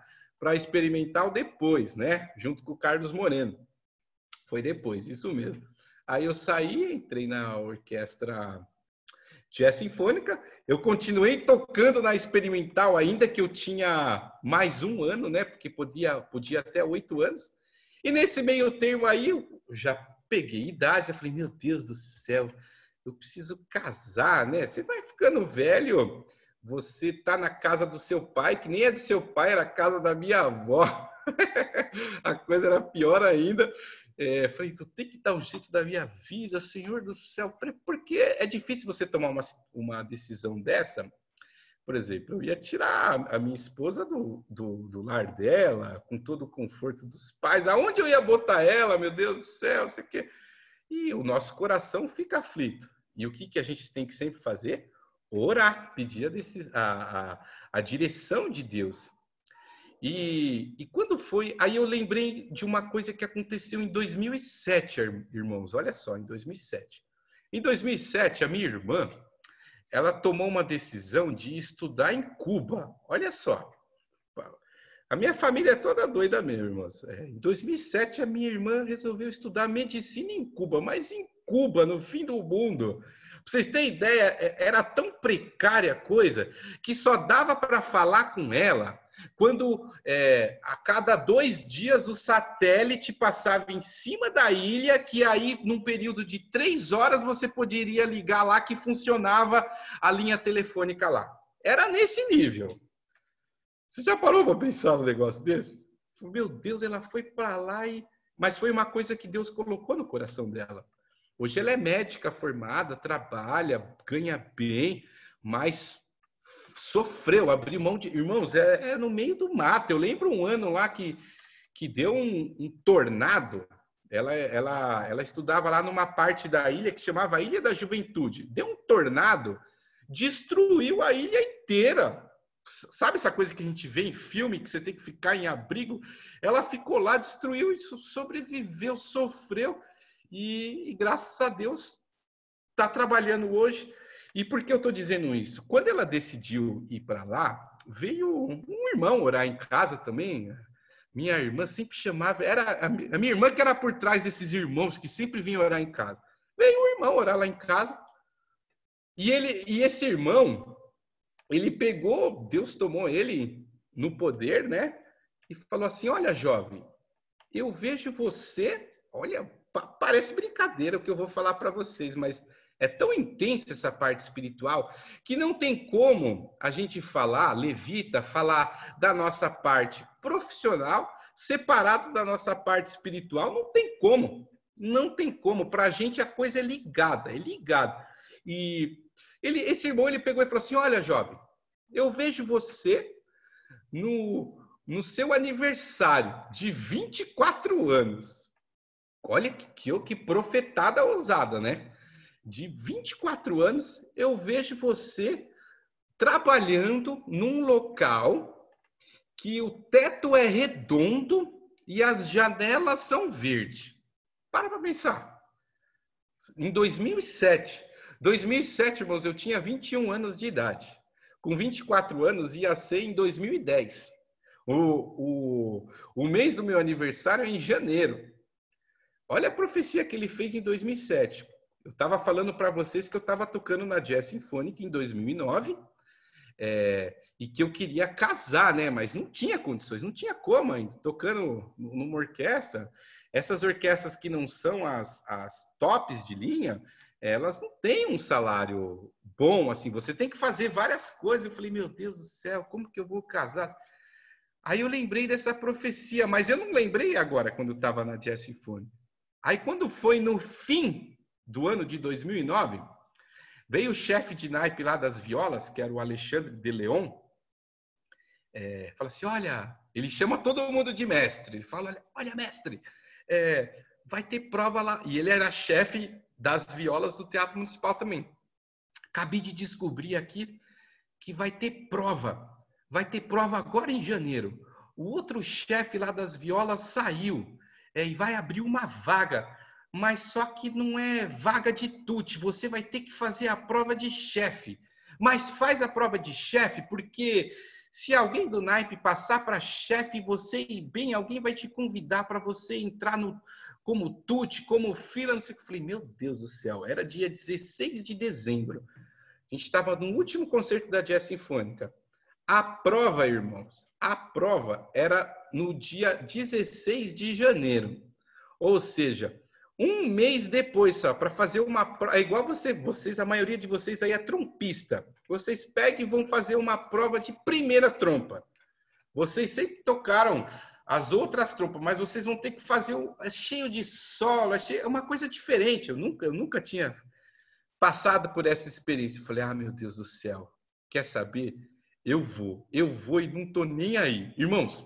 Experimental depois, né? Junto com o Carlos Moreno. Foi depois, isso mesmo. Aí eu saí, entrei na Orquestra Jazz Sinfônica. Eu continuei tocando na Experimental, ainda que eu tinha mais um ano, né? Porque podia até 8 anos. E nesse meio termo aí, eu já peguei idade. Eu falei, meu Deus do céu, eu preciso casar, né? Você vai ficando velho, você tá na casa do seu pai, que nem é do seu pai, era a casa da minha avó. A coisa era pior ainda. Falei, eu tenho que dar um jeito da minha vida, Senhor do céu. Porque é difícil você tomar uma decisão dessa. Por exemplo, eu ia tirar a minha esposa do lar dela, com todo o conforto dos pais. Aonde eu ia botar ela, meu Deus do céu, sei o quê. E o nosso coração fica aflito. E o que a gente tem que sempre fazer? Orar, pedir a direção de Deus. E quando foi... Aí eu lembrei de uma coisa que aconteceu em 2007, irmãos. Olha só, em 2007. Em 2007, a minha irmã, ela tomou uma decisão de estudar em Cuba. Olha só. A minha família é toda doida mesmo, irmãos. Em 2007, a minha irmã resolveu estudar medicina em Cuba. Mas em Cuba, no fim do mundo. Pra vocês terem ideia, era tão precária a coisa que só dava para falar com ela quando a cada 2 dias o satélite passava em cima da ilha, que aí, num período de 3 horas, você poderia ligar lá que funcionava a linha telefônica lá. Era nesse nível. Você já parou para pensar num negócio desse? Meu Deus, ela foi para lá mas foi uma coisa que Deus colocou no coração dela. Hoje ela é médica formada, trabalha, ganha bem, mas sofreu, abriu mão de... Irmãos, é no meio do mato. Eu lembro um ano lá que deu um tornado. Ela estudava lá numa parte da ilha que se chamava Ilha da Juventude. Deu um tornado, destruiu a ilha inteira. Sabe essa coisa que a gente vê em filme, que você tem que ficar em abrigo? Ela ficou lá, destruiu, sobreviveu, sofreu. E graças a Deus está trabalhando hoje. E por que eu estou dizendo isso? Quando ela decidiu ir para lá, veio um irmão orar em casa também. Minha irmã sempre chamava, era a minha irmã que era por trás desses irmãos que sempre vinham orar em casa. Veio um irmão orar lá em casa. E esse irmão, ele pegou, Deus tomou ele no poder, né? E falou assim: olha, jovem, eu vejo você, olha, parece brincadeira o que eu vou falar para vocês, mas é tão intensa essa parte espiritual que não tem como a gente falar, levita, falar da nossa parte profissional separado da nossa parte espiritual. Não tem como. Não tem como. Para a gente a coisa é ligada, é ligada. E esse irmão, ele pegou e falou assim: olha, jovem, eu vejo você no seu aniversário de 24 anos. Olha que profetada ousada, né? De 24 anos, eu vejo você trabalhando num local que o teto é redondo e as janelas são verdes. Para pensar. Em 2007, irmãos, eu tinha 21 anos de idade. Com 24 anos, ia ser em 2010. O mês do meu aniversário é em janeiro. Olha a profecia que ele fez em 2007. Eu estava falando para vocês que eu estava tocando na Jazz Sinfônica em 2009 e que eu queria casar, né? Mas não tinha condições, não tinha como ainda. Tocando numa orquestra, essas orquestras que não são as tops de linha, elas não têm um salário bom, assim. Você tem que fazer várias coisas. Eu falei, meu Deus do céu, como que eu vou casar? Aí eu lembrei dessa profecia, mas eu não lembrei agora quando eu estava na Jazz Sinfônica. Aí quando foi no fim do ano de 2009, veio o chefe de naipe lá das violas, que era o Alexandre de Leon, fala assim, olha, ele chama todo mundo de mestre, ele fala, olha mestre, vai ter prova lá, e ele era chefe das violas do Teatro Municipal também. Acabei de descobrir aqui que vai ter prova, vai ter prova agora em janeiro. O outro chefe lá das violas saiu e vai abrir uma vaga, mas só que não é vaga de tutti, você vai ter que fazer a prova de chefe. Mas faz a prova de chefe, porque se alguém do naipe passar para chefe e você ir bem, alguém vai te convidar para você entrar como tutti, como fila, não sei o que. Eu falei, meu Deus do céu, era dia 16 de dezembro. A gente estava no último concerto da Jazz Sinfônica. A prova, irmãos, a prova era no dia 16 de janeiro. Ou seja, um mês depois só, para fazer uma prova. É igual vocês, a maioria de vocês aí é trompista. Vocês pegam e vão fazer uma prova de primeira trompa. Vocês sempre tocaram as outras trompas, mas vocês vão ter que fazer cheio de solo, é uma coisa diferente. Eu nunca tinha passado por essa experiência. Eu falei, meu Deus do céu, quer saber? Eu vou e não tô nem aí. Irmãos,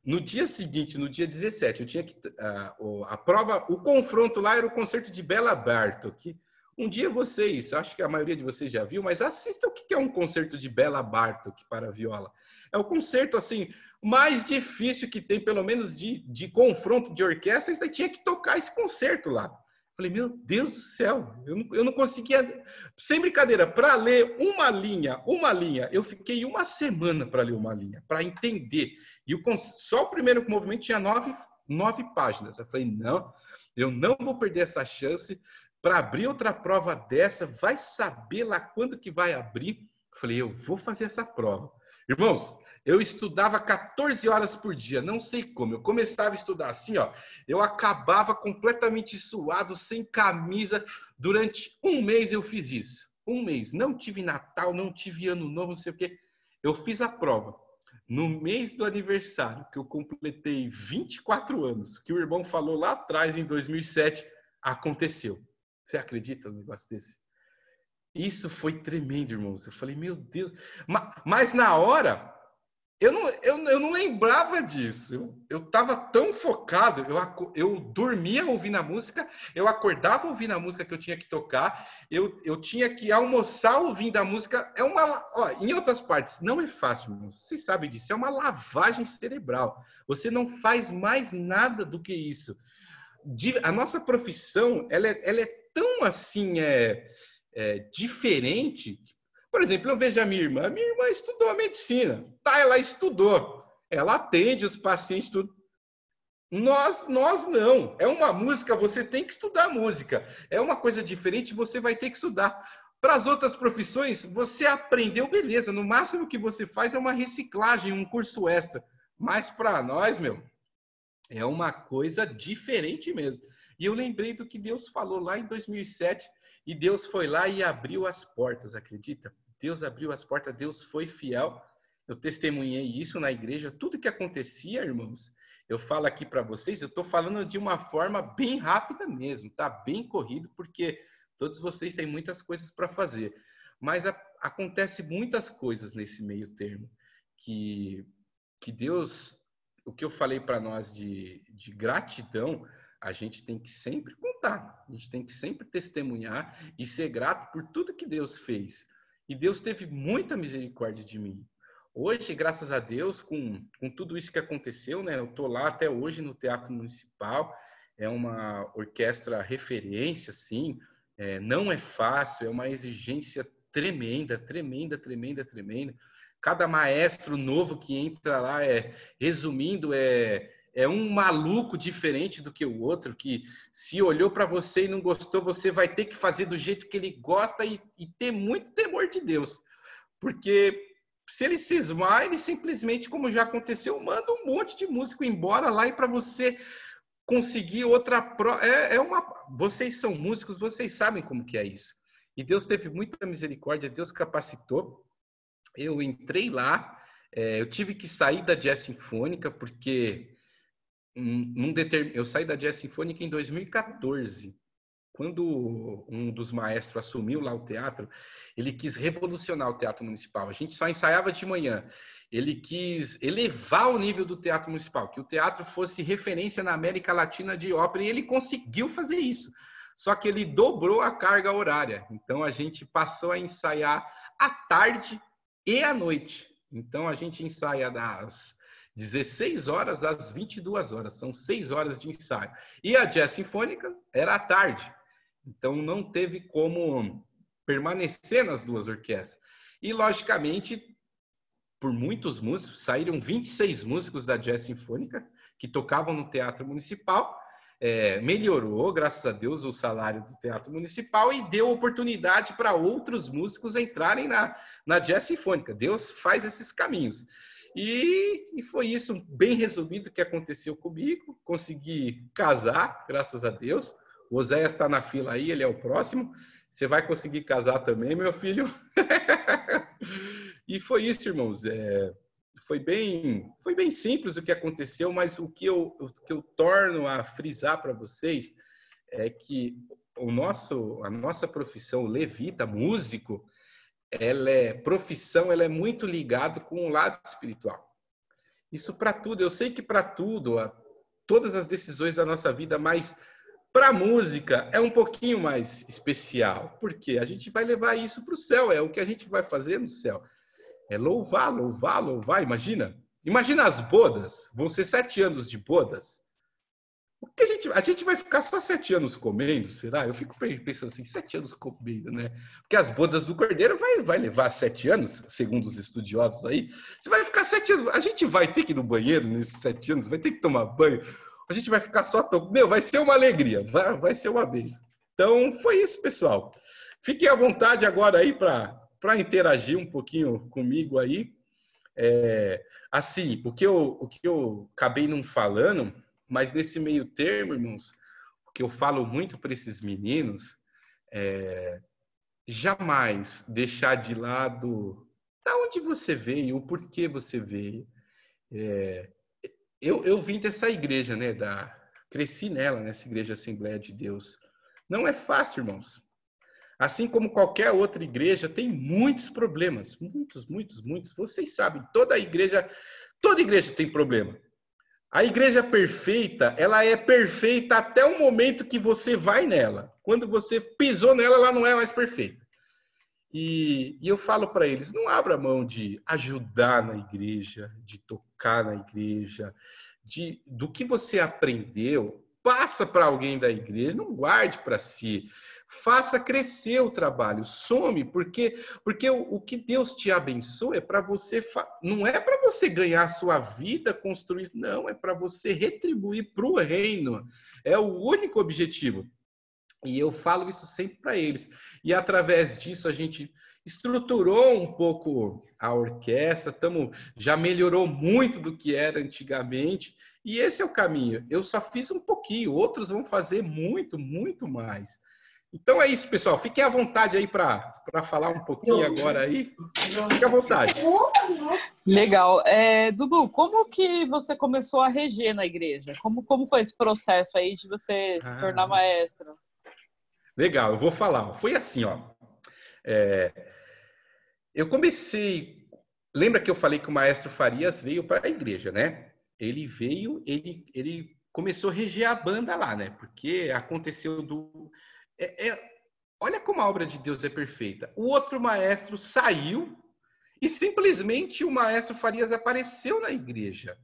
no dia seguinte, no dia 17, eu tinha que a prova, o confronto lá era o concerto de Bela Bartok. Um dia vocês, acho que a maioria de vocês já viu, mas assista o que é um concerto de Bela Bartok para viola. É o concerto assim mais difícil que tem, pelo menos de confronto de orquestra, e tinha que tocar esse concerto lá. Falei, meu Deus do céu, eu não conseguia, sem brincadeira, para ler uma linha, eu fiquei uma semana para ler uma linha, para entender. E só o primeiro movimento tinha 9 páginas. Eu falei, não, eu não vou perder essa chance para abrir outra prova dessa, vai saber lá quando que vai abrir. Eu falei, eu vou fazer essa prova. Irmãos, eu estudava 14 horas por dia, não sei como. Eu começava a estudar assim, ó. Eu acabava completamente suado, sem camisa. Durante um mês eu fiz isso. Um mês. Não tive Natal, não tive Ano Novo, não sei o quê. Eu fiz a prova. No mês do aniversário, que eu completei 24 anos, que o irmão falou lá atrás, em 2007, aconteceu. Você acredita num negócio desse? Isso foi tremendo, irmãos. Eu falei, meu Deus. Mas na hora... Eu não lembrava disso. Eu estava tão focado. Eu dormia ouvindo a música, eu acordava ouvindo a música que eu tinha que tocar, eu tinha que almoçar ouvindo a música. Em outras partes, não é fácil, irmãos. Vocês sabem disso. É uma lavagem cerebral. Você não faz mais nada do que isso. A nossa profissão, ela é tão assim, diferente. Por exemplo, eu vejo a minha irmã. A minha irmã estudou a medicina. Tá, ela estudou. Ela atende os pacientes, tudo. Nós não. É uma música, você tem que estudar música. É uma coisa diferente, você vai ter que estudar. Para as outras profissões, você aprendeu, beleza. No máximo que você faz é uma reciclagem, um curso extra. Mas para nós, é uma coisa diferente mesmo. E eu lembrei do que Deus falou lá em 2007, e Deus foi lá e abriu as portas, acredita? Deus abriu as portas, Deus foi fiel. Eu testemunhei isso na igreja, tudo que acontecia, irmãos. Eu falo aqui para vocês, eu estou falando de uma forma bem rápida mesmo, tá bem corrido, porque todos vocês têm muitas coisas para fazer. Mas acontece muitas coisas nesse meio termo, que Deus, o que eu falei para nós de gratidão, a gente tem que sempre contar, a gente tem que sempre testemunhar e ser grato por tudo que Deus fez. E Deus teve muita misericórdia de mim. Hoje, graças a Deus, com tudo isso que aconteceu, né? Eu estou lá até hoje no Teatro Municipal, é uma orquestra referência, sim, não é fácil, é uma exigência tremenda, tremenda, tremenda, tremenda. Cada maestro novo que entra lá, resumindo, é um maluco diferente do que o outro, que se olhou para você e não gostou, você vai ter que fazer do jeito que ele gosta e ter muito temor de Deus. Porque se ele cismar, ele simplesmente, como já aconteceu, manda um monte de músico embora lá e para você conseguir outra prova. Vocês são músicos, vocês sabem como que é isso. E Deus teve muita misericórdia, Deus capacitou. Eu entrei lá, eu tive que sair da Jazz Sinfônica, porque... Eu saí da Jazz Sinfônica em 2014, quando um dos maestros assumiu lá o teatro. Ele quis revolucionar o Teatro Municipal. A gente só ensaiava de manhã. Ele quis elevar o nível do Teatro Municipal, que o teatro fosse referência na América Latina de ópera, e ele conseguiu fazer isso. Só que ele dobrou a carga horária. Então a gente passou a ensaiar à tarde e à noite. Então, a gente ensaia das 16 horas às 22 horas. São 6 horas de ensaio. E a Jazz Sinfônica era à tarde. Então, não teve como permanecer nas duas orquestras. E, logicamente, por muitos músicos, saíram 26 músicos da Jazz Sinfônica que tocavam no Teatro Municipal. Melhorou, graças a Deus, o salário do Teatro Municipal e deu oportunidade para outros músicos entrarem na Jazz Sinfônica. Deus faz esses caminhos. E foi isso, bem resumido, que aconteceu comigo. Consegui casar, graças a Deus. O Oséias está na fila aí, ele é o próximo. Você vai conseguir casar também, meu filho. E foi isso, irmãos. Foi bem simples o que aconteceu, mas o que eu torno a frisar para vocês é que a nossa profissão, levita, músico, ela é muito ligado com o lado espiritual. Isso para tudo. Eu sei que para tudo, todas as decisões da nossa vida, mas para a música é um pouquinho mais especial, porque a gente vai levar isso para o céu, é o que a gente vai fazer no céu. É louvar, louvar, louvar. Imagina as bodas. Vão ser 7 anos de bodas. O que a gente vai ficar só 7 anos comendo, será? Eu fico pensando assim, 7 anos comendo, né? Porque as bodas do Cordeiro vai levar 7 anos, segundo os estudiosos aí. Você vai ficar 7 anos. A gente vai ter que ir no banheiro nesses 7 anos, vai ter que tomar banho. A gente vai ficar só... vai ser uma alegria, vai ser uma bênção. Então, foi isso, pessoal. Fiquem à vontade agora aí para interagir um pouquinho comigo aí. Assim, o que eu acabei não falando, mas nesse meio termo, irmãos, o que eu falo muito para esses meninos jamais deixar de lado da onde você veio, o porquê você veio. Eu vim dessa igreja, né? Cresci nessa igreja Assembleia de Deus. Não é fácil, irmãos. Assim como qualquer outra igreja, tem muitos problemas. Muitos, muitos, muitos. Vocês sabem, toda igreja tem problema. A igreja perfeita, ela é perfeita até o momento que você vai nela. Quando você pisou nela, ela não é mais perfeita. E eu falo para eles, não abra mão de ajudar na igreja, de tocar na igreja, do que você aprendeu, passa para alguém da igreja, não guarde para si. Faça crescer o trabalho, some, porque o que Deus te abençoa é para você, não é para você ganhar a sua vida, construir, não, é para você retribuir para o reino. É o único objetivo. E eu falo isso sempre para eles. E através disso a gente estruturou um pouco a orquestra, já melhorou muito do que era antigamente. E esse é o caminho. Eu só fiz um pouquinho, outros vão fazer muito, muito mais. Então é isso, pessoal. Fiquem à vontade aí para falar um pouquinho agora aí. Fique à vontade. Legal. Dudu, como que você começou a reger na igreja? Como foi esse processo aí de você se tornar maestro? Legal, eu vou falar. Foi assim, ó. Eu comecei... Lembra que eu falei que o maestro Farias veio para a igreja, né? Ele veio, ele começou a reger a banda lá, né? Porque aconteceu olha como a obra de Deus é perfeita. O outro maestro saiu e simplesmente o maestro Farias apareceu na igreja.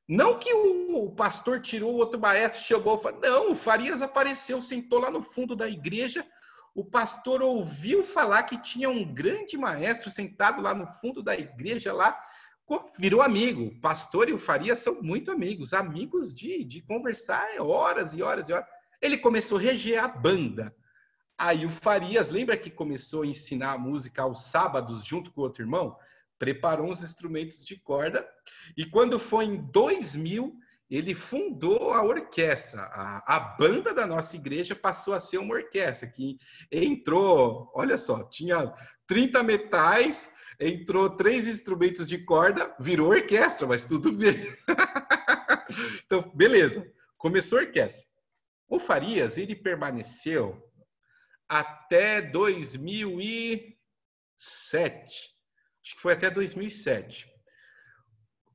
Não que o pastor tirou o outro maestro, chegou, não, o Farias apareceu, sentou lá no fundo da igreja. O pastor ouviu falar que tinha um grande maestro sentado lá no fundo da igreja, lá, virou amigo. O pastor e o Farias são muito amigos de conversar horas e horas e horas. Ele começou a reger a banda. Aí o Farias, lembra que começou a ensinar a música aos sábados junto com o outro irmão? Preparou uns instrumentos de corda. E quando foi em 2000, ele fundou a orquestra. A banda da nossa igreja passou a ser uma orquestra que entrou, olha só, tinha 30 metais, entrou 3 instrumentos de corda, virou orquestra, mas tudo bem. Então, beleza, começou a orquestra. O Farias, ele permaneceu até 2007. Acho que foi até 2007.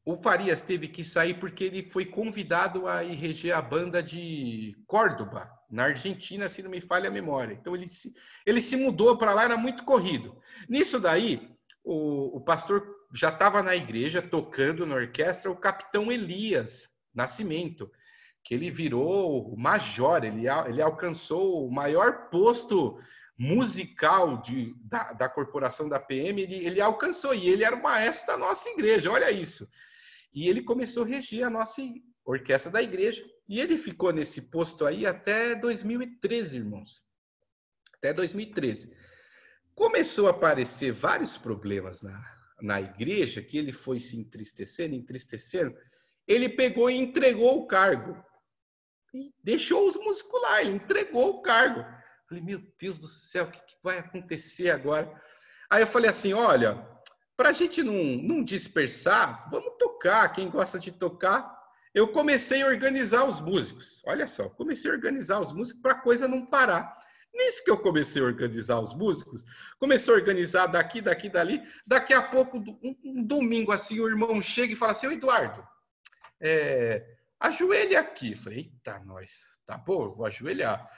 O Farias teve que sair porque ele foi convidado a ir reger a banda de Córdoba, na Argentina, se não me falha a memória. Então, ele se mudou para lá, era muito corrido. Nisso daí, o pastor já estava na igreja tocando na orquestra o capitão Elias Nascimento, que ele virou major, ele alcançou o maior posto musical da corporação da PM, ele alcançou, e ele era o maestro da nossa igreja, olha isso. E ele começou a reger a nossa orquestra da igreja, e ele ficou nesse posto aí até 2013, irmãos. Até 2013. Começou a aparecer vários problemas na igreja, que ele foi se entristecendo, ele pegou e entregou o cargo. E deixou os músicos lá, ele entregou o cargo. Falei, meu Deus do céu, o que vai acontecer agora? Aí eu falei assim, olha, para a gente não dispersar, vamos tocar, quem gosta de tocar. Eu comecei a organizar os músicos, olha só, comecei a organizar os músicos para a coisa não parar. Nisso que eu comecei a organizar os músicos, comecei a organizar daqui, dali, daqui a pouco, um domingo assim, o irmão chega e fala assim, ô Eduardo, ajoelha aqui. Eu falei, eita, nós, tá bom, eu vou ajoelhar.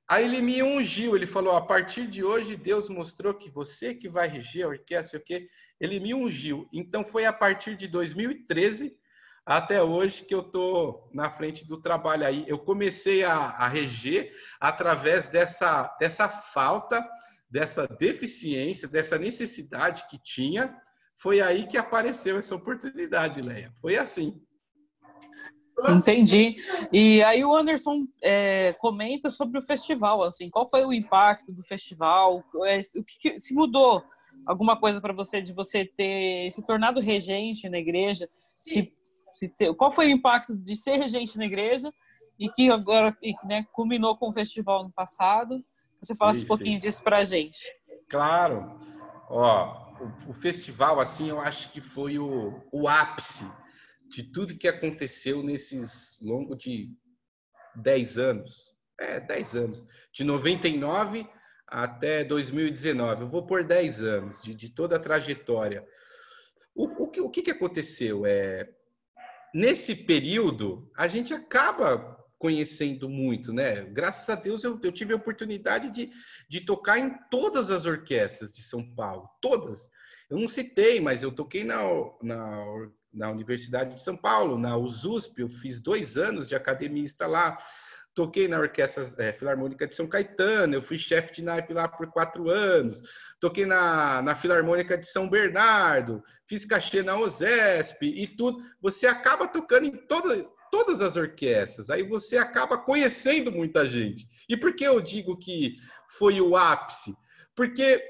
Aí ele me ungiu, ele falou, a partir de hoje Deus mostrou que você que vai reger a orquestra, o quê? Ele me ungiu. Então foi a partir de 2013 até hoje que eu tô na frente do trabalho aí. Eu comecei a reger através dessa falta, dessa deficiência, dessa necessidade que tinha. Foi aí que apareceu essa oportunidade, Leia. Foi assim. Entendi. E aí o Anderson comenta sobre o festival, assim, qual foi o impacto do festival? O que se mudou alguma coisa para você de você ter se tornado regente na igreja? Qual foi o impacto de ser regente na igreja e que agora, né, culminou com o festival no passado? Você falasse um pouquinho disso para a gente. Claro. Ó, o festival, assim, eu acho que foi o ápice de tudo que aconteceu nesses longos de 10 anos. 10 anos. De 99 até 2019. Eu vou por 10 anos de toda a trajetória. O que aconteceu? Nesse período, a gente acaba conhecendo muito, né? Graças a Deus, eu tive a oportunidade de tocar em todas as orquestras de São Paulo. Todas. Eu não citei, mas eu toquei na Universidade de São Paulo, na USUSP, eu fiz 2 anos de academista lá, toquei na Orquestra Filarmônica de São Caetano, eu fui chefe de naipe lá por 4 anos, toquei na Filarmônica de São Bernardo, fiz cachê na OSESP e tudo. Você acaba tocando em todas as orquestras, aí você acaba conhecendo muita gente. E por que eu digo que foi o ápice? Porque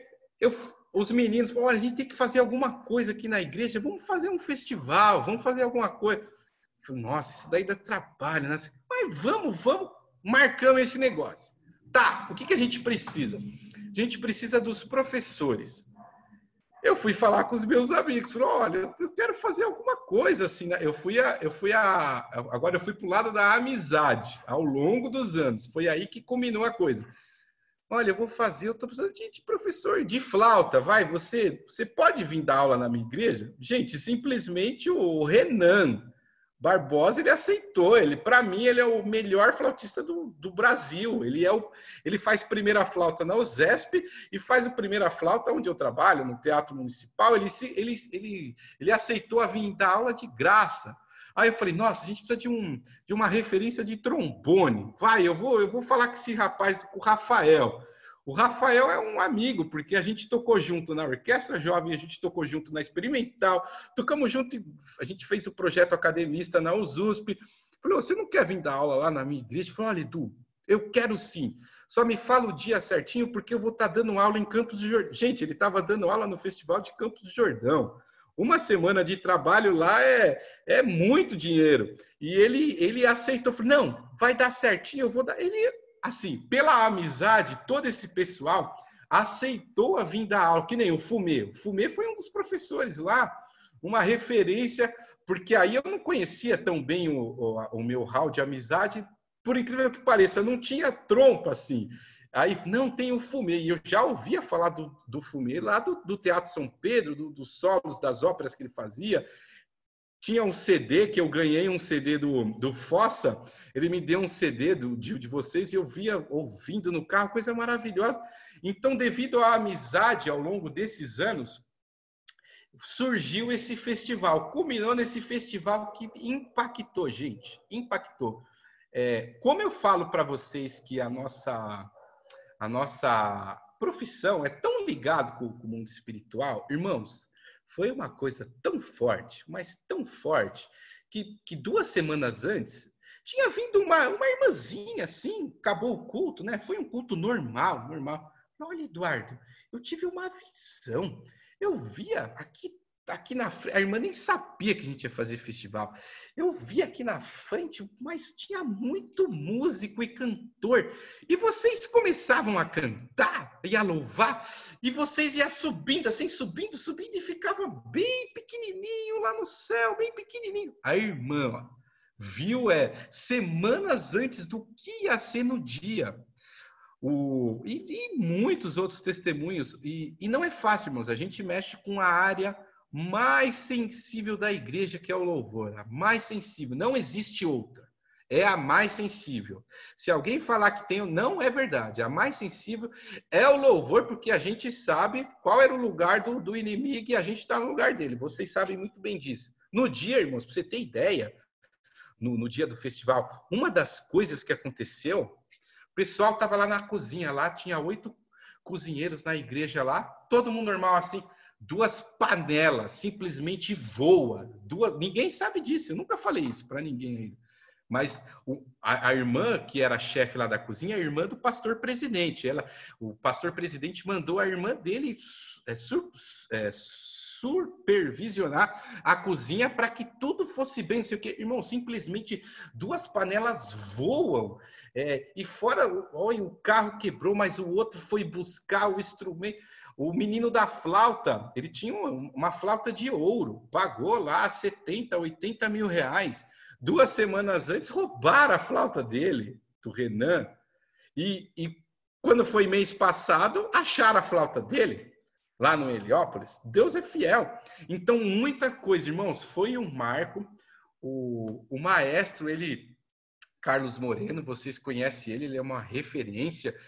os meninos falaram, olha, a gente tem que fazer alguma coisa aqui na igreja, vamos fazer um festival, vamos fazer alguma coisa. Eu falei, nossa, isso daí dá trabalho, né? Mas vamos, marcamos esse negócio. Tá, o que a gente precisa? A gente precisa dos professores. Eu fui falar com os meus amigos, falei, olha, eu quero fazer alguma coisa assim, né? Agora eu fui pro lado da amizade, ao longo dos anos. Foi aí que culminou a coisa. Olha, eu estou precisando de professor de flauta, vai, você pode vir dar aula na minha igreja? Gente, simplesmente o Renan Barbosa, ele aceitou, para mim, ele é o melhor flautista do Brasil, ele faz primeira flauta na USESP e faz a primeira flauta onde eu trabalho, no Teatro Municipal, ele aceitou a vir dar aula de graça. Aí eu falei, nossa, a gente precisa de uma referência de trombone. Vai, eu vou falar com esse rapaz, com o Rafael. O Rafael é um amigo, porque a gente tocou junto na Orquestra Jovem, a gente tocou junto na Experimental, tocamos junto, a gente fez o projeto academista na USUSP. Falei, você não quer vir dar aula lá na minha igreja? Falei, olha, Edu, eu quero sim. Só me fala o dia certinho, porque eu vou estar dando aula em Campos do Jordão. Gente, ele estava dando aula no Festival de Campos do Jordão. Uma semana de trabalho lá é muito dinheiro. E ele aceitou, falou, não, vai dar certinho, eu vou dar. Ele, assim, pela amizade, todo esse pessoal aceitou a vir dar aula, que nem o Fumê. O Fumê foi um dos professores lá, uma referência, porque aí eu não conhecia tão bem o meu hall de amizade, por incrível que pareça, eu não tinha trompa assim. Aí, não, tem o Fumê, e eu já ouvia falar do Fumê lá do Teatro São Pedro, dos solos, das óperas que ele fazia. Tinha um CD, que eu ganhei um CD do Fossa, ele me deu um CD de vocês, e eu via ouvindo no carro, coisa maravilhosa. Então, devido à amizade ao longo desses anos, surgiu esse festival, culminou nesse festival que impactou, gente, impactou. Como eu falo para vocês que a nossa profissão é tão ligada com o mundo espiritual, irmãos, foi uma coisa tão forte, mas tão forte, que 2 semanas antes tinha vindo uma irmãzinha assim, acabou o culto, né? Foi um culto normal. Olha, Eduardo, eu tive uma visão. Eu via aqui na frente, a irmã nem sabia que a gente ia fazer festival. Eu vi aqui na frente, mas tinha muito músico e cantor. E vocês começavam a cantar e a louvar, e vocês iam subindo, assim, subindo, e ficava bem pequenininho lá no céu, bem pequenininho. A irmã, ó, viu, semanas antes do que ia ser no dia. E muitos outros testemunhos. E não é fácil, irmãos. A gente mexe com a área mais sensível da igreja, que é o louvor. A mais sensível. Não existe outra. É a mais sensível. Se alguém falar que tem, não é verdade. A mais sensível é o louvor, porque a gente sabe qual era o lugar do inimigo e a gente está no lugar dele. Vocês sabem muito bem disso. No dia, irmãos, para você ter ideia, no dia do festival, uma das coisas que aconteceu, o pessoal estava lá na cozinha, lá tinha 8 cozinheiros na igreja lá, todo mundo normal assim, 2 panelas simplesmente voa, ninguém sabe disso, eu nunca falei isso para ninguém ainda. Mas a irmã, que era a chefe lá da cozinha, a irmã do pastor presidente, o pastor presidente mandou a irmã dele supervisionar a cozinha para que tudo fosse bem, não sei o que. Irmão, simplesmente 2 panelas voam, e fora, olha, o carro quebrou, mas o outro foi buscar o instrumento. O menino da flauta, ele tinha uma flauta de ouro, pagou lá 70, 80 mil reais. 2 semanas antes, roubaram a flauta dele, do Renan. E quando foi mês passado, acharam a flauta dele, lá no Heliópolis. Deus é fiel. Então, muita coisa, irmãos, foi um marco. O maestro, Carlos Moreno, vocês conhecem ele é uma referência.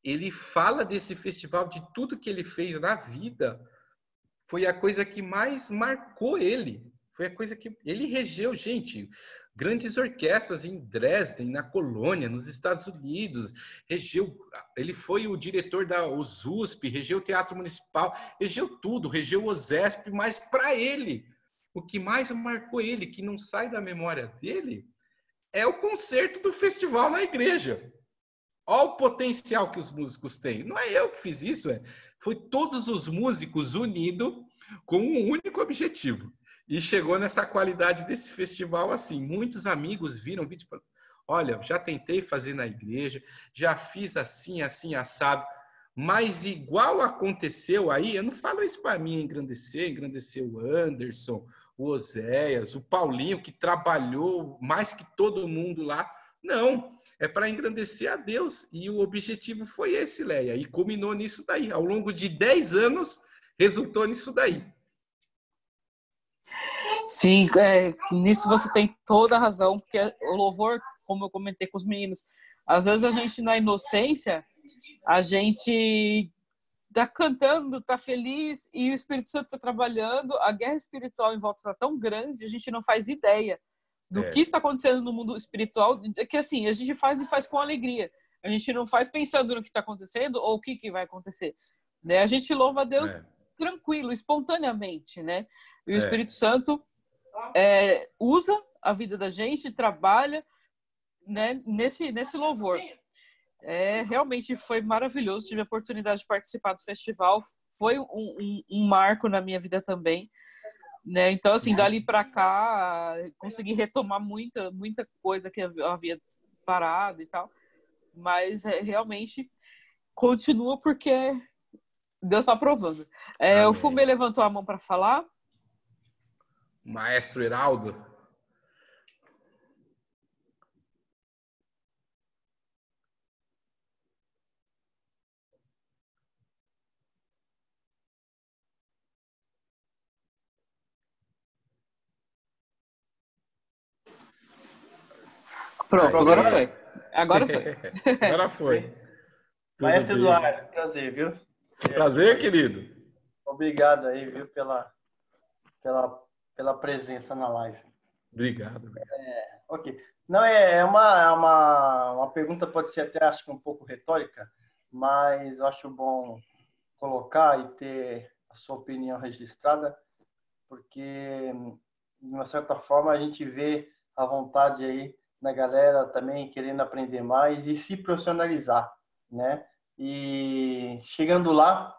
Ele fala desse festival, de tudo que ele fez na vida. Foi a coisa que mais marcou ele. Foi a coisa que ele regeu, gente, grandes orquestras em Dresden, na Colônia, nos Estados Unidos. Ele foi o diretor da USP, regeu o Teatro Municipal, regeu tudo, regeu o OSESP, mas para ele, o que mais marcou ele, que não sai da memória dele, é o concerto do festival na igreja. Olha o potencial que os músicos têm. Não é eu que fiz isso, foi todos os músicos unidos com um único objetivo. E chegou nessa qualidade desse festival assim. Muitos amigos viram vídeo e falaram, olha, já tentei fazer na igreja, já fiz assim, assim, assado, mas igual aconteceu aí, eu não falo isso para mim engrandecer o Anderson, o Oséias, o Paulinho, que trabalhou mais que todo mundo lá. Não, é para engrandecer a Deus. E o objetivo foi esse, Leia. E culminou nisso daí. Ao longo de 10 anos, resultou nisso daí. Sim, nisso você tem toda a razão, porque o louvor, como eu comentei com os meninos, às vezes a gente, na inocência, a gente tá cantando, tá feliz, e o Espírito Santo tá trabalhando, a guerra espiritual em volta tá tão grande, a gente não faz ideia do que está acontecendo no mundo espiritual, que assim, a gente faz e faz com alegria. A gente não faz pensando no que está acontecendo ou o que vai acontecer, né? A gente louva a Deus tranquilo, espontaneamente, né? E o Espírito Santo usa a vida da gente, trabalha, né, nesse louvor. Realmente foi maravilhoso, tive a oportunidade de participar do festival, foi um marco na minha vida também, né? Então, assim, dali para cá, consegui retomar muita coisa que havia parado e tal, mas realmente continua porque Deus está aprovando. O Fumê levantou a mão para falar. Maestro Heraldo. Pronto, agora foi. Agora foi. Maestro Eduardo, prazer, viu? Prazer, querido. Obrigado aí, viu, pela pela presença na live. Obrigado. Ok. Não, é uma pergunta, pode ser até, acho que um pouco retórica, mas eu acho bom colocar e ter a sua opinião registrada, porque, de uma certa forma, a gente vê a vontade aí da galera também querendo aprender mais e se profissionalizar, né? E chegando lá,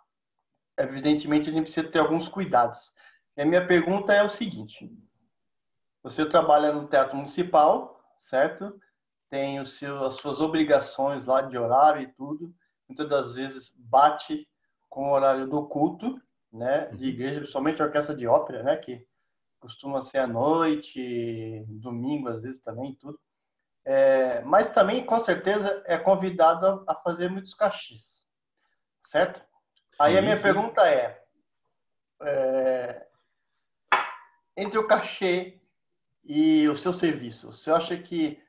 evidentemente, a gente precisa ter alguns cuidados. E a minha pergunta é o seguinte: você trabalha no Teatro Municipal, certo? Tem as suas obrigações lá de horário e tudo. Muitas das vezes bate com o horário do culto, né? De igreja, principalmente a orquestra de ópera, né? Que costuma ser à noite, domingo às vezes também, tudo. Mas também, com certeza, é convidado a fazer muitos cachês, certo? Aí a minha pergunta entre o cachê e o seu serviço, você acha que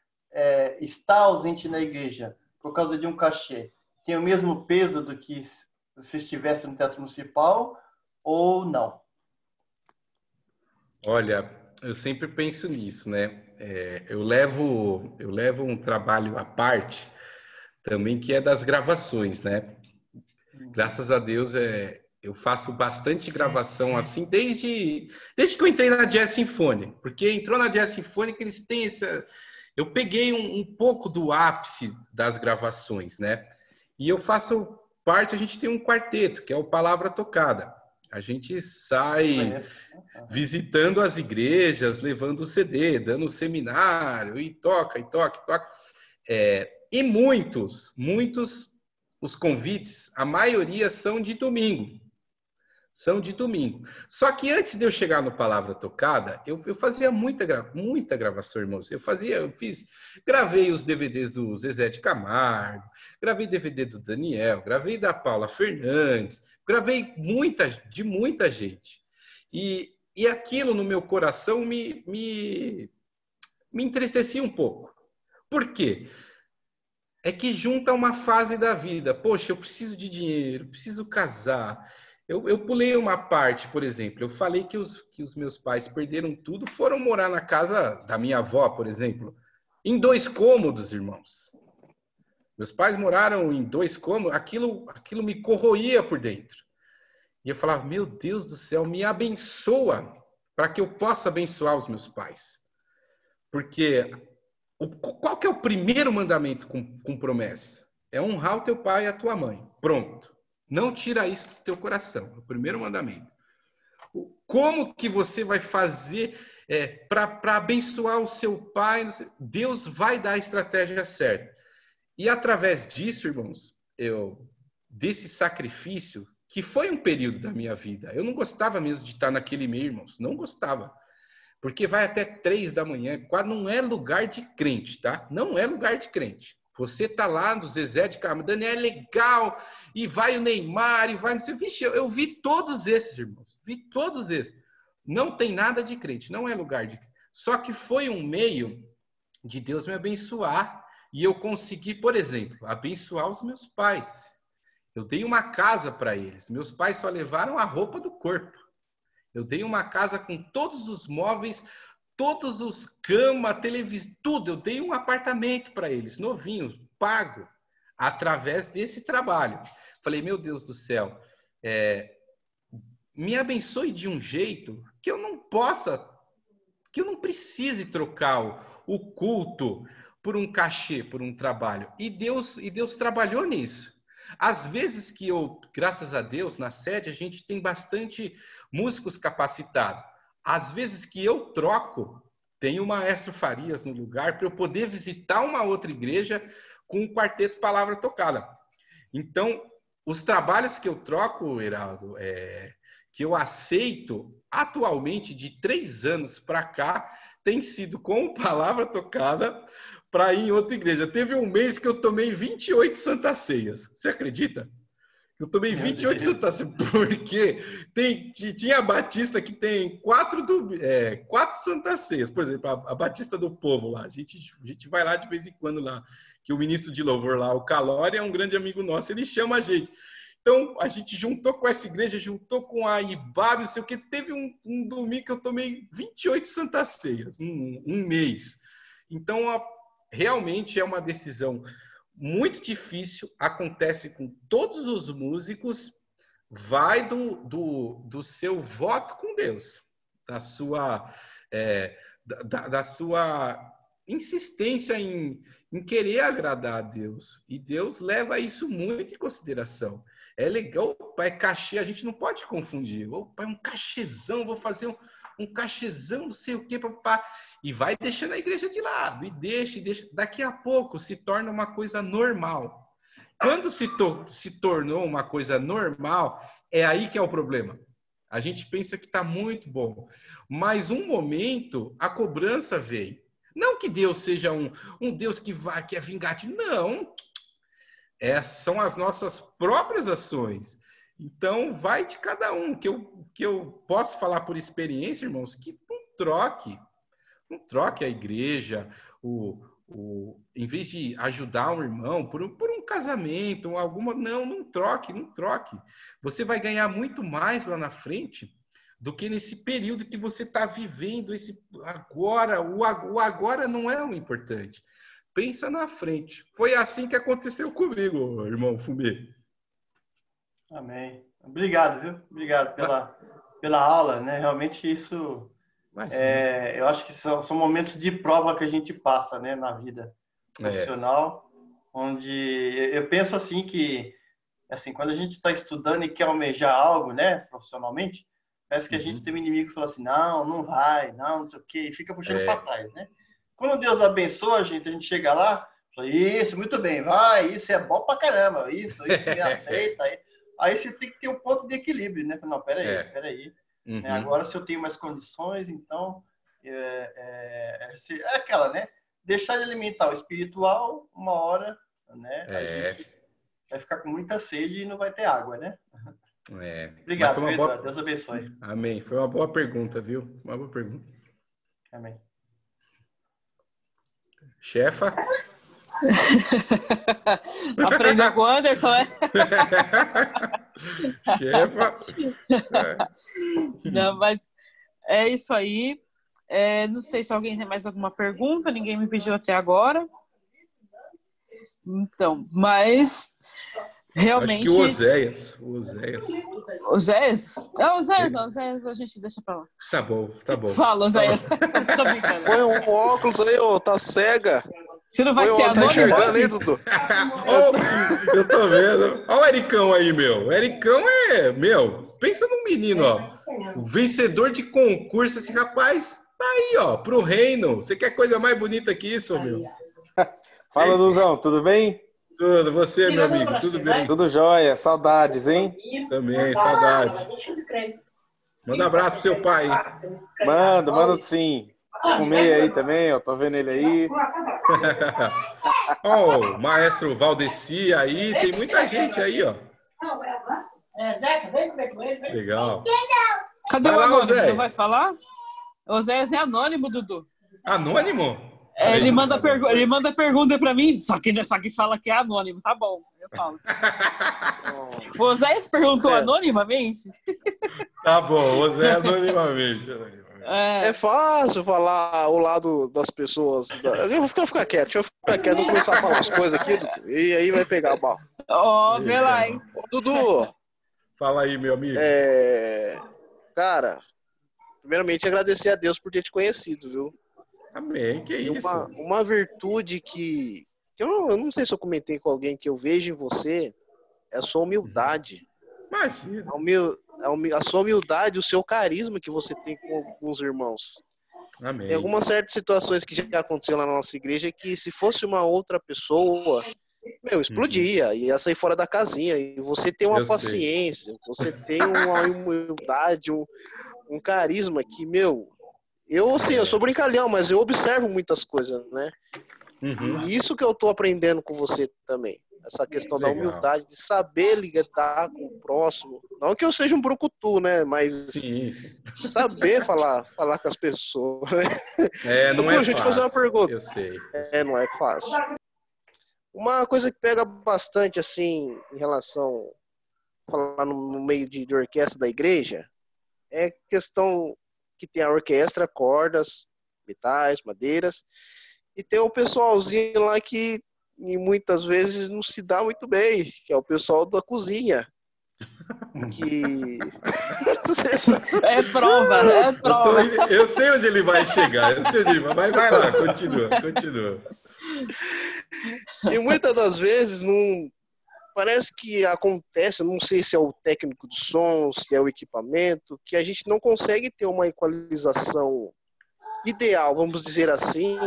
estar ausente na igreja por causa de um cachê tem o mesmo peso do que se estivesse no Teatro Municipal ou não? Olha, eu sempre penso nisso, né? Eu levo um trabalho à parte também que é das gravações, né? Graças a Deus eu faço bastante gravação assim desde que eu entrei na Jazz Sinfônica, porque entrou na Jazz Sinfônica eles têm eu peguei um pouco do ápice das gravações, né? E eu faço parte, a gente tem um quarteto, que é o Palavra Tocada. A gente sai visitando as igrejas, levando o CD, dando seminário, e toca, e toca, e toca. E muitos, os convites, a maioria são de domingo. São de domingo. Só que antes de eu chegar no Palavra Tocada, eu fazia muita gravação, irmãos. Gravei os DVDs do Zezé de Camargo, gravei DVD do Daniel, gravei da Paula Fernandes, gravei de muita gente. E aquilo no meu coração me entristecia um pouco. Por quê? É que junta uma fase da vida. Poxa, eu preciso de dinheiro, preciso casar. Eu pulei uma parte, por exemplo. Eu falei que os meus pais perderam tudo, foram morar na casa da minha avó, por exemplo, em 2 cômodos, irmãos. Meus pais moraram em 2 cômodos, aquilo me corroía por dentro. E eu falava, meu Deus do céu, me abençoa para que eu possa abençoar os meus pais. Porque qual que é o primeiro mandamento com promessa? É honrar o teu pai e a tua mãe. Pronto. Não tira isso do teu coração. É o primeiro mandamento. Como que você vai fazer para abençoar o seu pai? Deus vai dar a estratégia certa. E através disso, irmãos, desse sacrifício, que foi um período da minha vida, eu não gostava mesmo de estar naquele meio, irmãos. Não gostava. Porque vai até 3 da manhã, quase não é lugar de crente, tá? Não é lugar de crente. Você tá lá no Zezé de Camargo, Daniel é legal, e vai o Neymar, e vai não sei. Vixe, eu vi todos esses, irmãos. Vi todos esses. Não tem nada de crente, não é lugar de crente. Só que foi um meio de Deus me abençoar. E eu consegui, por exemplo, abençoar os meus pais. Eu dei uma casa para eles. Meus pais só levaram a roupa do corpo. Eu dei uma casa com todos os móveis, todos os cama, televisão, tudo. Eu dei um apartamento para eles, novinho, pago, através desse trabalho. Falei, meu Deus do céu, me abençoe de um jeito que eu não precise trocar o culto por um cachê, por um trabalho. E Deus trabalhou nisso. Às vezes que graças a Deus, na sede, a gente tem bastante músicos capacitados. Às vezes que eu troco, tem o Maestro Farias no lugar para eu poder visitar uma outra igreja com um quarteto Palavra Tocada. Então, os trabalhos que eu troco, Heraldo, que eu aceito atualmente de 3 anos para cá, tem sido com Palavra Tocada para ir em outra igreja. Teve um mês que eu tomei 28 Santas Ceias. Você acredita? Eu tomei 28 Santas Ceias, porque tinha a Batista que tem 4 Santas Ceias. Por exemplo, a Batista do Povo lá. A gente vai lá de vez em quando lá, que o ministro de louvor lá, o Calori, é um grande amigo nosso, ele chama a gente. Então, a gente juntou com essa igreja, juntou com a IBAB, não sei o que. Teve um domingo que eu tomei 28 Santas Ceias, um mês. Então, realmente é uma decisão muito difícil, acontece com todos os músicos, vai do seu voto com Deus, da sua insistência em querer agradar a Deus. E Deus leva isso muito em consideração. É legal, opa, é cachê, a gente não pode confundir. Opa, é um cachezão, vou fazer um cachezão, não sei o quê, papá. E vai deixando a igreja de lado, e deixa. Daqui a pouco se torna uma coisa normal. Quando se tornou uma coisa normal, é aí que é o problema. A gente pensa que está muito bom. Mas um momento, a cobrança veio. Não que Deus seja um Deus que é vingativo. Não. São as nossas próprias ações. Então, vai de cada um. Que eu posso falar por experiência, irmãos, que não troque a igreja, em vez de ajudar um irmão por um casamento, não troque. Você vai ganhar muito mais lá na frente do que nesse período que você está vivendo. O agora não é o importante. Pensa na frente. Foi assim que aconteceu comigo, irmão Fumê. Amém. Obrigado, viu? Obrigado pela aula, né? Realmente isso, eu acho que são momentos de prova que a gente passa, né, na vida profissional, onde eu penso assim que, assim, quando a gente está estudando e quer almejar algo, né, profissionalmente, parece que a gente tem um inimigo que fala assim, não vai, não sei o quê, e fica puxando para trás, né? Quando Deus abençoa a gente chega lá, fala, isso, muito bem, vai, isso é bom pra caramba, isso me aceita. Aí você tem que ter um ponto de equilíbrio, né? Não, peraí. Uhum. Né? Agora, se eu tenho mais condições, então, é aquela, né? Deixar de alimentar o espiritual, uma hora, né? A gente vai ficar com muita sede e não vai ter água, né? Obrigado, Pedro. Deus abençoe. Amém. Foi uma boa pergunta, viu? Uma boa pergunta. Amém. Chefa? Aprendeu com o Anderson, é? Chefa? Não, mas é isso aí. Não sei se alguém tem mais alguma pergunta. Ninguém me pediu até agora. Então, mas realmente... Acho que o Oséias. Oséias? Oséias a gente deixa pra lá. Tá bom. Fala, Oséias. Põe um óculos aí, tá cega. Você não vai ser tá anônimo? enxergando aí, Dudu? Eu tô vendo. Olha o Ericão aí, meu. O Ericão pensa num menino, ó. O vencedor de concurso, esse rapaz tá aí, ó, pro reino. Você quer coisa mais bonita que isso, meu? Fala, Duzão, tudo bem? Tudo, você, meu amigo, tudo bem? Tudo jóia, saudades, hein? Também, saudades. Manda um abraço pro seu pai. Mando sim. Fumei aí também, ó, tô vendo ele aí. Ó, o maestro Valdeci aí, tem muita gente aí, ó. Legal. Cadê o anônimo? Não vai falar? O Zé é anônimo, Dudu. Anônimo? Ele manda pergunta pra mim, só que fala que é anônimo. Tá bom, eu falo. O Zé perguntou anonimamente? Tá bom, o Zé anonimamente. É fácil falar o lado das pessoas. Eu vou ficar quieto, vou começar a falar as coisas aqui, e aí vai pegar a bala. Ó, vê lá, hein? Dudu. Fala aí, meu amigo. Cara, primeiramente agradecer a Deus por ter te conhecido, viu? Amém, que isso. Uma virtude que eu não sei se eu comentei com alguém que eu vejo em você, é a sua humildade. Imagina. A sua humildade, o seu carisma que você tem com os irmãos. Amém. Tem algumas certas situações que já aconteceram lá na nossa igreja que se fosse uma outra pessoa, explodia, ia sair fora da casinha. E você tem uma paciência, você tem uma humildade, um carisma que, eu sou brincalhão, mas eu observo muitas coisas, né? E isso que eu tô aprendendo com você também. Essa questão da humildade, de saber lidar com o próximo. Não que eu seja um brucutu, né? Mas saber falar com as pessoas. Né? Não é fácil. Deixa eu te fazer uma pergunta. Eu sei. Não é fácil. Uma coisa que pega bastante, assim, em relação falar no meio de orquestra da igreja, é questão que tem a orquestra, cordas, metais, madeiras, e tem o pessoalzinho lá que muitas vezes não se dá muito bem, que é o pessoal da cozinha. Que... É prova. Eu sei onde ele vai chegar, vai lá, continua. E muitas das vezes não parece que acontece, não sei se é o técnico de som, se é o equipamento, que a gente não consegue ter uma equalização ideal, vamos dizer assim,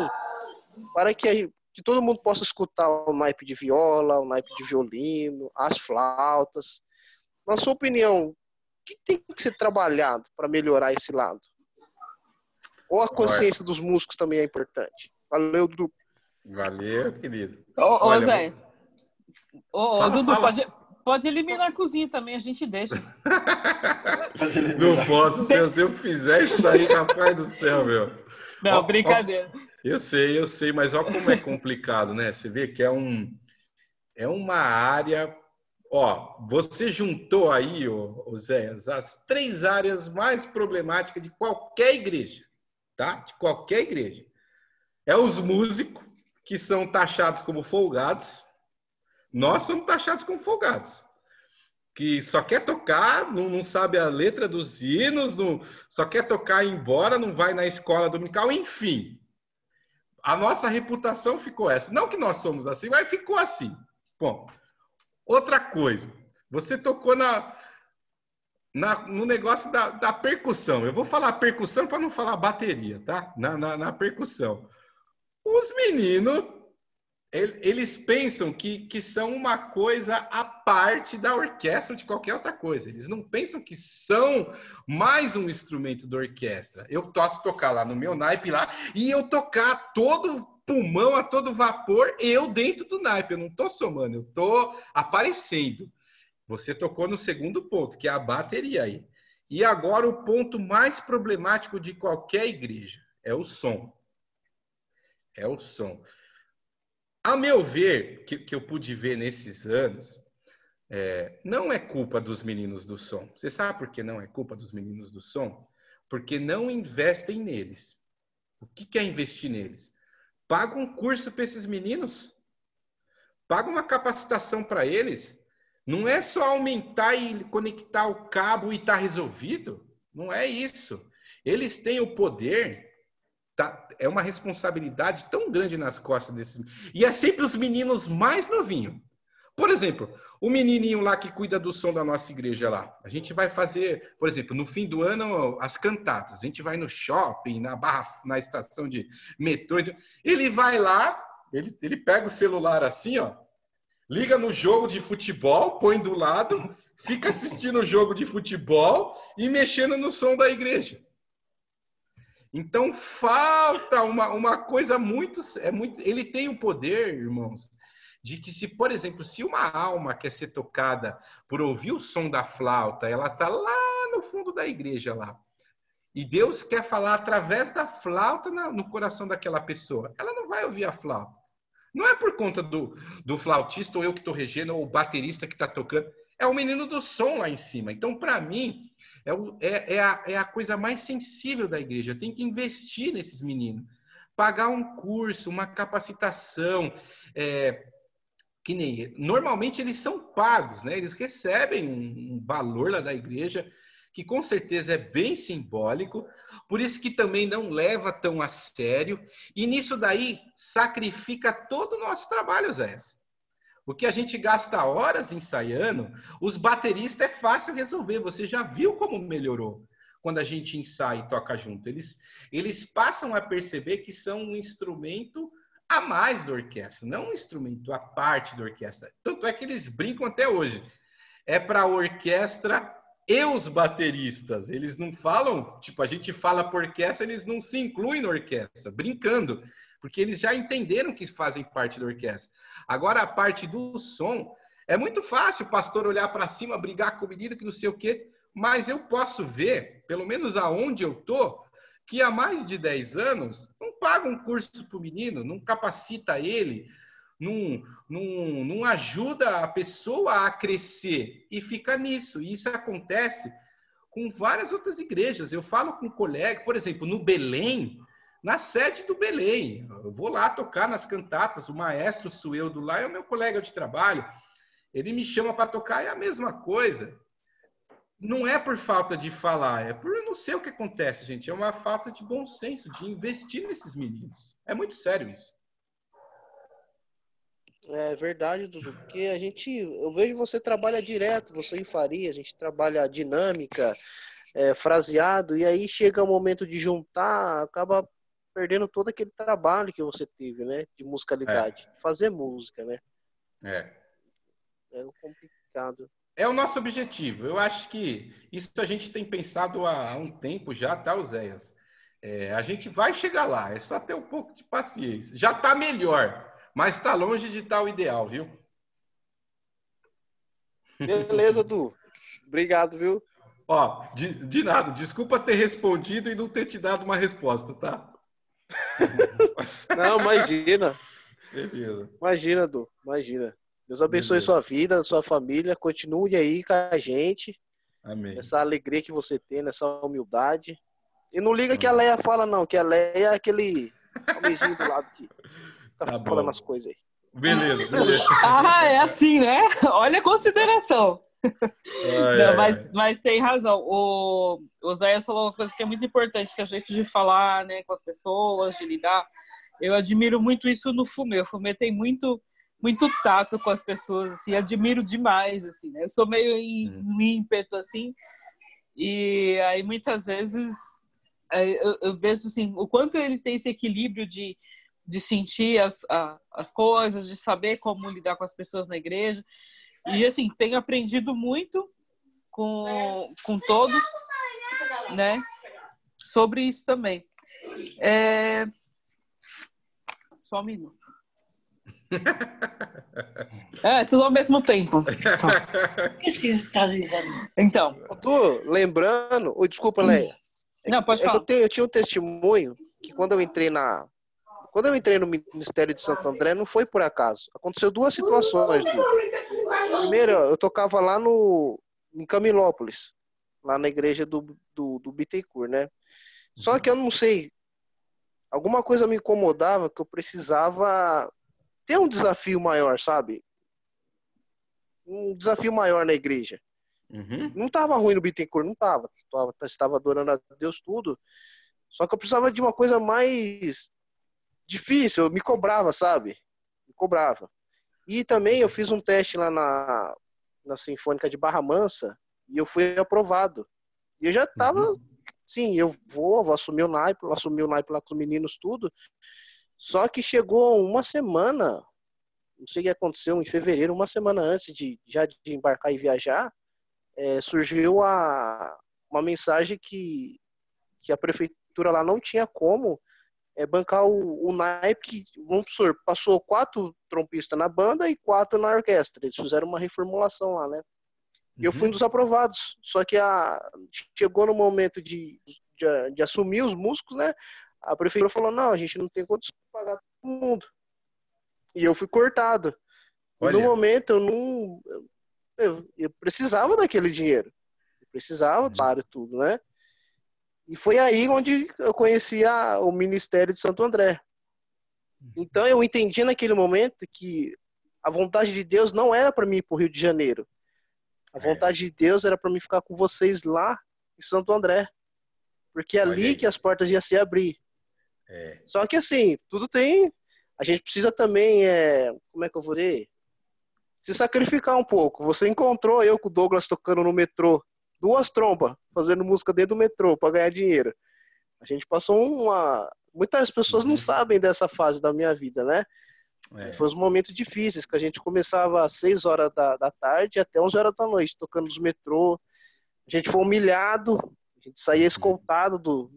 para que todo mundo possa escutar o naipe de viola, o naipe de violino, as flautas. Na sua opinião, o que tem que ser trabalhado para melhorar esse lado? Ou a consciência dos músicos também é importante? Valeu, Dudu. Valeu, querido. Ô Zé, Dudu, fala. pode eliminar a cozinha também, a gente deixa. Não posso, se eu fizer isso daí, rapaz do céu, meu. Não, brincadeira. Eu sei, mas olha como é complicado, né? Você vê que é uma área... Ó, você juntou aí, Zé, as 3 áreas mais problemáticas de qualquer igreja, tá? De qualquer igreja. É os músicos, que são taxados como folgados. Nós somos taxados como folgados. Que só quer tocar, não sabe a letra dos hinos, só quer tocar e ir embora, não vai na escola dominical, enfim. A nossa reputação ficou essa. Não que nós somos assim, mas ficou assim. Bom, outra coisa. Você tocou no negócio da percussão. Eu vou falar percussão para não falar bateria, tá? Na percussão. Os meninos, eles pensam que são uma coisa à parte da orquestra ou de qualquer outra coisa. Eles não pensam que são mais um instrumento da orquestra. Eu posso tocar lá no meu naipe lá e eu tocar a todo pulmão, a todo vapor, eu dentro do naipe. Eu não estou somando, eu estou aparecendo. Você tocou no segundo ponto, que é a bateria aí. E agora o ponto mais problemático de qualquer igreja é o som. É o som. A meu ver, que eu pude ver nesses anos, não é culpa dos meninos do som. Você sabe por que não é culpa dos meninos do som? Porque não investem neles. O que é investir neles? Paga um curso para esses meninos. Paga uma capacitação para eles. Não é só aumentar e conectar o cabo e tá resolvido. Não é isso. Eles têm o poder... É uma responsabilidade tão grande nas costas desses... E é sempre os meninos mais novinhos. Por exemplo, o menininho lá que cuida do som da nossa igreja lá. A gente vai fazer, por exemplo, no fim do ano, as cantatas. A gente vai no shopping, na estação de metrô. Ele vai lá, ele pega o celular assim, ó, liga no jogo de futebol, põe do lado, fica assistindo o jogo de futebol e mexendo no som da igreja. Então, falta uma coisa muito... Ele tem o poder, irmãos, de que se, por exemplo, se uma alma quer ser tocada por ouvir o som da flauta, ela está lá no fundo da igreja lá. E Deus quer falar através da flauta no coração daquela pessoa. Ela não vai ouvir a flauta. Não é por conta do flautista ou eu que estou regendo ou o baterista que está tocando. É o menino do som lá em cima. Então, para mim... É a coisa mais sensível da igreja. Tem que investir nesses meninos. Pagar um curso, uma capacitação. Que nem... Normalmente eles são pagos, né? Eles recebem um valor lá da igreja, que com certeza é bem simbólico. Por isso que também não leva tão a sério. E nisso daí sacrifica todo o nosso trabalho, Zé. O que a gente gasta horas ensaiando, os bateristas é fácil resolver. Você já viu como melhorou quando a gente ensaia e toca junto. Eles passam a perceber que são um instrumento a mais da orquestra, não um instrumento à parte da orquestra. Tanto é que eles brincam até hoje. É para a orquestra e os bateristas. Eles não falam, tipo, a gente fala por orquestra, eles não se incluem na orquestra, brincando. Porque eles já entenderam que fazem parte da orquestra. Agora, a parte do som, é muito fácil o pastor olhar para cima, brigar com o menino, que não sei o quê, mas eu posso ver, pelo menos aonde eu estou, que há mais de 10 anos, não paga um curso para o menino, não capacita ele, não ajuda a pessoa a crescer e fica nisso. E isso acontece com várias outras igrejas. Eu falo com um colega, por exemplo, no Belém, na sede do Belém. Eu vou lá tocar nas cantatas, o maestro Sueldo lá é o meu colega de trabalho. Ele me chama para tocar, é a mesma coisa. Não é por falta de falar, é por eu não sei o que acontece, gente. É uma falta de bom senso, de investir nesses meninos. É muito sério isso. É verdade, Dudu, porque eu vejo você trabalha direto, você em Faria, a gente trabalha dinâmica, fraseado, e aí chega o momento de juntar, acaba perdendo todo aquele trabalho que você teve, né, de musicalidade, fazer música, né? É complicado. É o nosso objetivo. Eu acho que isso a gente tem pensado há um tempo já, tá, Oséias? A gente vai chegar lá, é só ter um pouco de paciência. Já tá melhor. Mas está longe de estar o ideal, viu? Beleza, Du. Obrigado, viu? Ó, de nada. Desculpa ter respondido e não ter te dado uma resposta, tá? Não, imagina. Beleza. Imagina, Du. Imagina. Deus abençoe sua vida, sua família. Continue aí com a gente. Amém. Essa alegria que você tem, nessa humildade. E não liga que a Leia fala, não. Que a Leia é aquele homenzinho do lado que... Tá falando as coisas aí. Beleza. É assim, né? Olha a consideração. Mas tem razão. O Zé falou uma coisa que é muito importante, que é o jeito de falar, né, com as pessoas, de lidar. Eu admiro muito isso no Fumê. O Fumê tem muito tato com as pessoas, assim, admiro demais, assim, né? Eu sou meio em ímpeto, assim, e aí muitas vezes eu vejo, assim, o quanto ele tem esse equilíbrio de sentir as coisas, de saber como lidar com as pessoas na igreja. E, assim, tenho aprendido muito com todos, né, sobre isso também. Só um minuto. Tudo ao mesmo tempo. Então. Lembrando... Desculpa, Leia. Não, pode falar. Eu tinha um testemunho que quando eu entrei no Ministério de Santo André, não foi por acaso. Aconteceu duas situações. Primeiro, eu tocava lá em Camilópolis, lá na igreja do Bittencourt, né? Só que eu não sei, alguma coisa me incomodava que eu precisava ter um desafio maior, sabe? Um desafio maior na igreja. Não estava ruim no Bittencourt, não estava. Estava adorando a Deus tudo. Só que eu precisava de uma coisa mais difícil, eu me cobrava, sabe? Me cobrava. E também eu fiz um teste lá na Sinfônica de Barra Mansa e eu fui aprovado. E eu já estava, sim, eu vou assumir o naipe lá com os meninos, tudo. Só que chegou uma semana, não sei o que aconteceu, em fevereiro, uma semana antes de embarcar e viajar, surgiu uma mensagem que a prefeitura lá não tinha como bancar o naipe que, vamos supor, passou 4 trompistas na banda e 4 na orquestra. Eles fizeram uma reformulação lá, né? E eu fui um dos aprovados. Só que chegou no momento de assumir os músicos, né? A prefeitura falou, não, a gente não tem condição de pagar todo mundo. E eu fui cortado. Olha. E no momento eu precisava daquele dinheiro. Eu precisava do salário e tudo, né? E foi aí onde eu conheci o Ministério de Santo André. Então eu entendi naquele momento que a vontade de Deus não era para mim ir para o Rio de Janeiro. A vontade de Deus era para mim ficar com vocês lá em Santo André. Porque é ali que as portas iam se abrir. Só que assim, tudo tem... A gente precisa também, como é que eu vou dizer? Se sacrificar um pouco. Você encontrou eu com o Douglas tocando no metrô. 2 trompas, fazendo música dentro do metrô para ganhar dinheiro. A gente passou muitas pessoas não sabem dessa fase da minha vida, né? Foi os momentos difíceis, que a gente começava às 6 horas da tarde até 11 horas da noite, tocando nos metrô. A gente foi humilhado, a gente saía escoltado do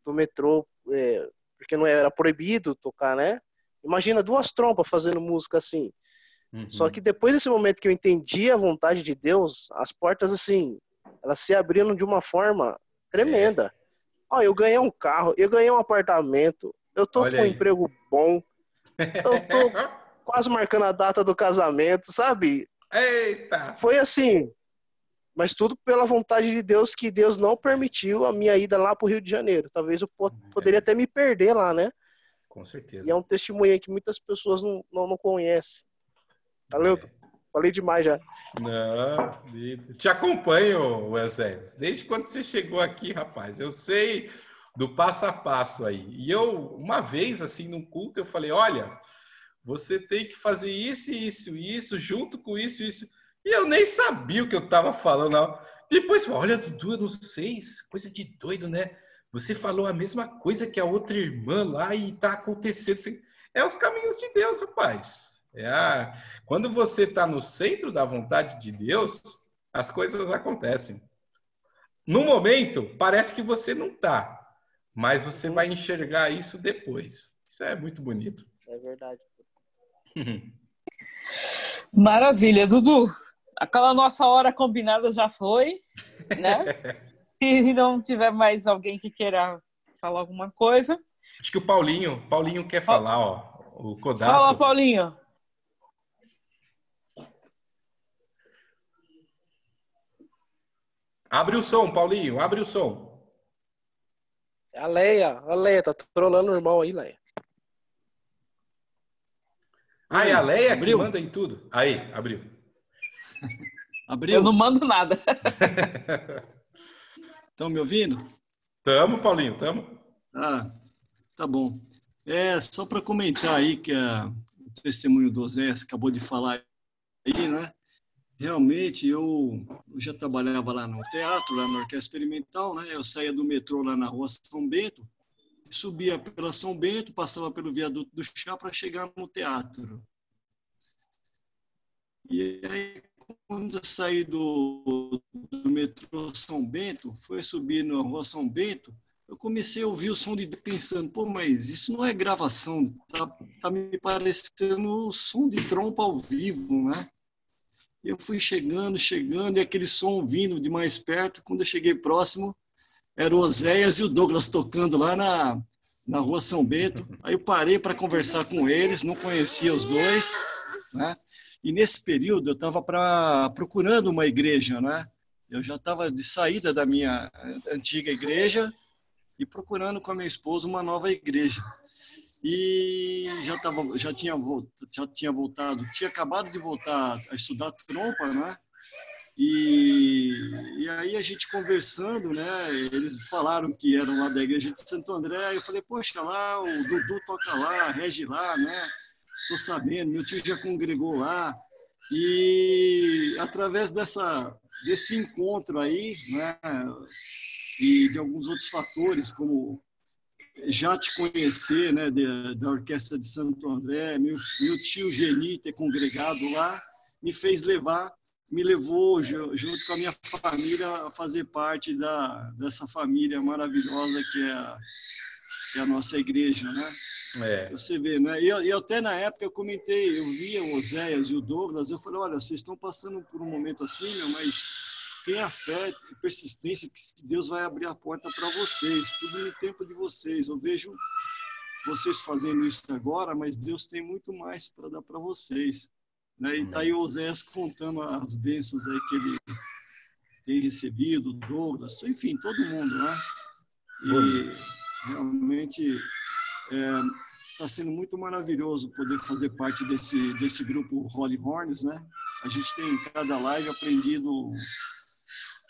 metrô, porque não era proibido tocar, né? Imagina 2 trompas fazendo música assim. Só que depois desse momento que eu entendi a vontade de Deus, as portas assim... elas se abriram de uma forma tremenda. Eu ganhei um carro, eu ganhei um apartamento, eu tô com um emprego bom, eu tô com quase marcando a data do casamento, sabe? Eita! Foi assim, mas tudo pela vontade de Deus, que Deus não permitiu a minha ida lá pro Rio de Janeiro. Talvez eu poderia até me perder lá, né? Com E é certeza. um testemunho aí que muitas pessoas não conhecem. Valeu, falei demais já. Não, te acompanho, Wesley. Desde quando você chegou aqui, rapaz. Eu sei do passo a passo aí. E eu, uma vez, assim, num culto, eu falei, olha, você tem que fazer isso, isso, isso, junto com isso, isso. E eu nem sabia o que eu estava falando. Não. Depois, olha, Dudu, eu não sei, coisa de doido, né? Você falou a mesma coisa que a outra irmã lá e está acontecendo. É os caminhos de Deus, rapaz. Quando você está no centro da vontade de Deus, as coisas acontecem. No momento, parece que você não está, mas você vai enxergar isso depois. Isso é muito bonito. É verdade. Maravilha, Dudu. Aquela nossa hora combinada já foi, né? Se não tiver mais alguém que queira falar alguma coisa. Acho que o Paulinho quer falar, ó. O Kodato. Fala, Paulinho. Abre o som, Paulinho, abre o som. A Leia, tá trolando o irmão aí, Leia. É a Leia abriu? Que manda em tudo. Aí, abriu. Abriu? Eu não mando nada. Estão me ouvindo? Tamo, Paulinho, tamo. Ah, tá bom. Só para comentar aí que o testemunho do Zé acabou de falar aí, né? Realmente, eu já trabalhava lá no teatro, lá na Orquestra Experimental, né? Eu saía do metrô lá na Rua São Bento, subia pela São Bento, passava pelo viaduto do Chá para chegar no teatro. E aí, quando eu saí do metrô São Bento, foi subir na Rua São Bento, eu comecei a ouvir o som de Deus pensando, pô, mas isso não é gravação, tá me parecendo o som de trompa ao vivo, né? Eu fui chegando, e aquele som vindo de mais perto. Quando eu cheguei próximo, era o Oséias e o Douglas tocando lá na Rua São Bento. Aí eu parei para conversar com eles, não conhecia os dois, né? E nesse período eu estava procurando uma igreja, né? Eu já estava de saída da minha antiga igreja e procurando com a minha esposa uma nova igreja. E já tinha voltado, tinha acabado de voltar a estudar trompa, né? E aí a gente conversando, né? Eles falaram que eram lá da igreja de Santo André. Eu falei, poxa, lá o Dudu toca lá, rege lá, né? Tô sabendo, meu tio já congregou lá. E através desse encontro aí, né? E de alguns outros fatores, como já te conhecer, né, da Orquestra de Santo André, meu tio Geni ter congregado lá, me levou junto com a minha família a fazer parte dessa família maravilhosa que é a nossa igreja, né? Você vê, né? E até na época eu comentei, eu via o Oséias e o Douglas, eu falei, olha, vocês estão passando por um momento assim, mas tenha fé e persistência que Deus vai abrir a porta para vocês, tudo no tempo de vocês. Eu vejo vocês fazendo isso agora, mas Deus tem muito mais para dar para vocês, né? E tá aí o Oséias contando as bênçãos aí que ele tem recebido, Douglas, enfim, todo mundo, né? E realmente está sendo muito maravilhoso poder fazer parte desse grupo Holy Horns, né? A gente tem em cada live aprendido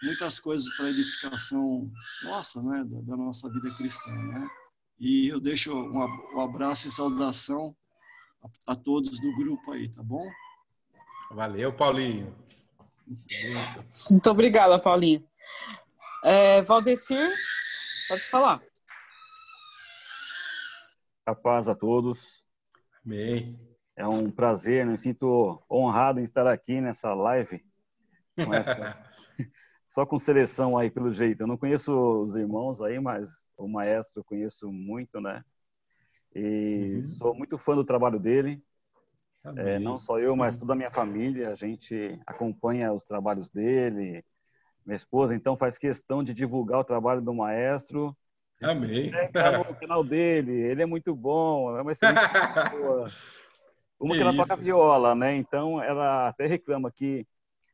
muitas coisas para edificação nossa, né, da nossa vida cristã, né? E eu deixo um abraço e saudação a todos do grupo aí, tá bom? Valeu, Paulinho. Muito obrigada, Paulinho. Valdecir, pode falar. A paz a todos. Amém. É um prazer, me sinto honrado em estar aqui nessa live com só com seleção aí, pelo jeito. Eu não conheço os irmãos aí, mas o maestro eu conheço muito, né? E sou muito fã do trabalho dele. Não só eu, mas toda a minha família. A gente acompanha os trabalhos dele. Minha esposa, então, faz questão de divulgar o trabalho do maestro. Amém. No canal dele. Ele é muito bom, é uma excelente pessoa. Uma Que que ela toca isso? viola, né? Então ela até reclama que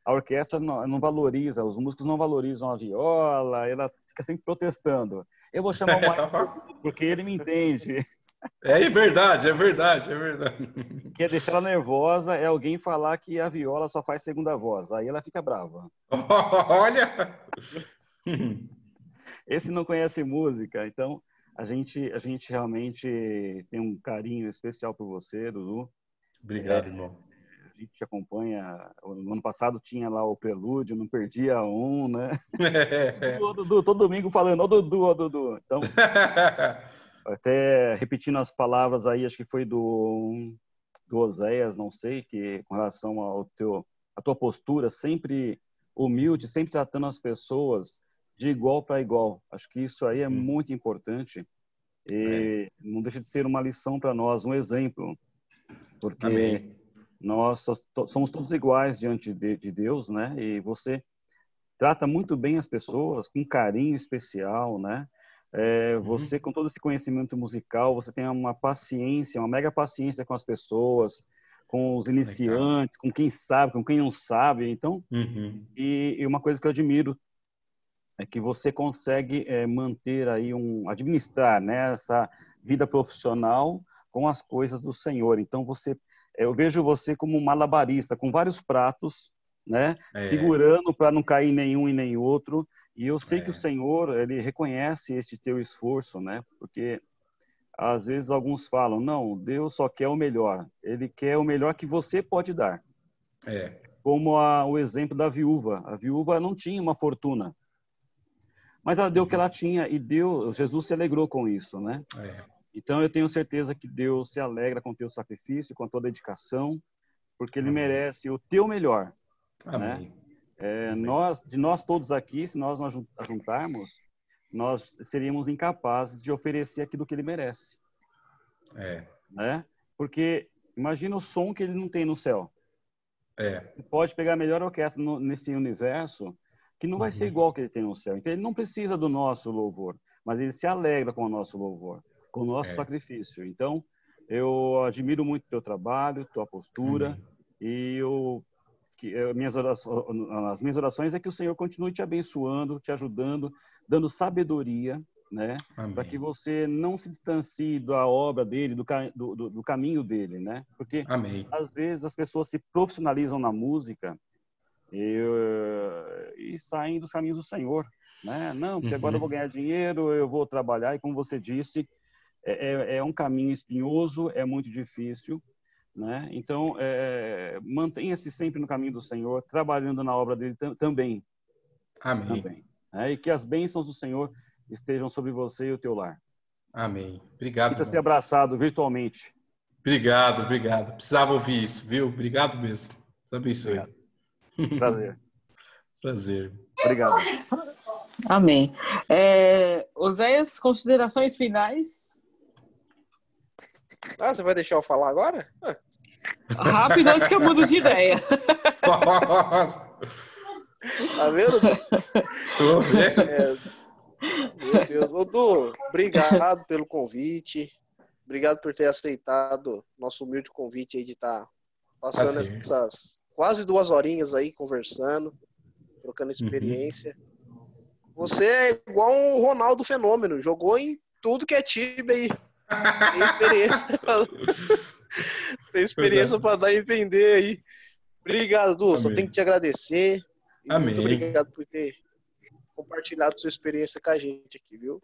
a orquestra não valoriza, os músicos não valorizam a viola, ela fica sempre protestando. Eu vou chamar o maestro porque ele me entende. É verdade, é verdade, é verdade. Quer deixar ela nervosa é alguém falar que a viola só faz segunda voz. Aí ela fica brava. Olha! Esse não conhece música, então a gente realmente tem um carinho especial por você, Dudu. Obrigado, irmão. A gente te acompanha. No ano passado tinha lá o Prelúdio, não perdia um, né? Dudu, todo domingo falando, ó Dudu, ó Dudu. Então, até repetindo as palavras aí, acho que foi do Oséias, não sei, que com relação a tua postura, sempre humilde, sempre tratando as pessoas de igual para igual. Acho que isso aí é muito importante e não deixa de ser uma lição para nós, um exemplo, porque Amém. nós somos todos iguais diante de Deus, né? E você trata muito bem as pessoas, com carinho especial, né? Você, com todo esse conhecimento musical, você tem uma paciência, uma mega paciência com as pessoas, com os iniciantes, com quem sabe, com quem não sabe. Então, e uma coisa que eu admiro é que você consegue manter aí administrar, né, essa vida profissional com as coisas do Senhor. Então, eu vejo você como um malabarista, com vários pratos, né, segurando para não cair nenhum e nem outro. E eu sei que o Senhor, ele reconhece este teu esforço, né? Porque às vezes alguns falam, não, Deus só quer o melhor. Ele quer o melhor que você pode dar. Como o exemplo da viúva. A viúva não tinha uma fortuna, mas ela deu o que ela tinha e Jesus se alegrou com isso, né? Então eu tenho certeza que Deus se alegra com o teu sacrifício, com a tua dedicação, porque Ele merece o teu melhor. Amém. Né? De nós todos aqui, se nós nos juntarmos, nós seríamos incapazes de oferecer aquilo que ele merece. Né? Porque imagina o som que ele não tem no céu. Ele pode pegar a melhor orquestra nesse universo, que não vai ser igual ao que ele tem no céu. Então ele não precisa do nosso louvor, mas ele se alegra com o nosso louvor, com o nosso sacrifício. Então eu admiro muito o teu trabalho, tua postura, e as minhas orações é que o Senhor continue te abençoando, te ajudando, dando sabedoria, né? Para que você não se distancie da obra dele, do caminho dele, né? Porque às vezes as pessoas se profissionalizam na música e saem dos caminhos do Senhor, né? Não, porque agora eu vou ganhar dinheiro, eu vou trabalhar, e como você disse, é um caminho espinhoso, é muito difícil, né? Então, mantenha-se sempre no caminho do Senhor, trabalhando na obra dele também. Amém. Também, né? E que as bênçãos do Senhor estejam sobre você e o teu lar. Amém. Obrigado. Sinta-se abraçado virtualmente. Obrigado. Precisava ouvir isso, viu? Obrigado mesmo. Deus abençoe. Prazer. Prazer. Obrigado. Amém. Oséias, considerações finais? Você vai deixar eu falar agora? Rápido, antes que eu mudo de ideia. Tá vendo? Tô vendo. Meu Deus. Ô, Du, obrigado pelo convite. Obrigado por ter aceitado nosso humilde convite aí de estar passando essas quase 2 horinhas aí conversando, trocando experiência. Você é igual um Ronaldo Fenômeno, jogou em tudo que é time aí. Tem experiência para dar e vender aí. Obrigado, Du. Só tenho que te agradecer. Amém. Muito obrigado por ter compartilhado sua experiência com a gente aqui, viu?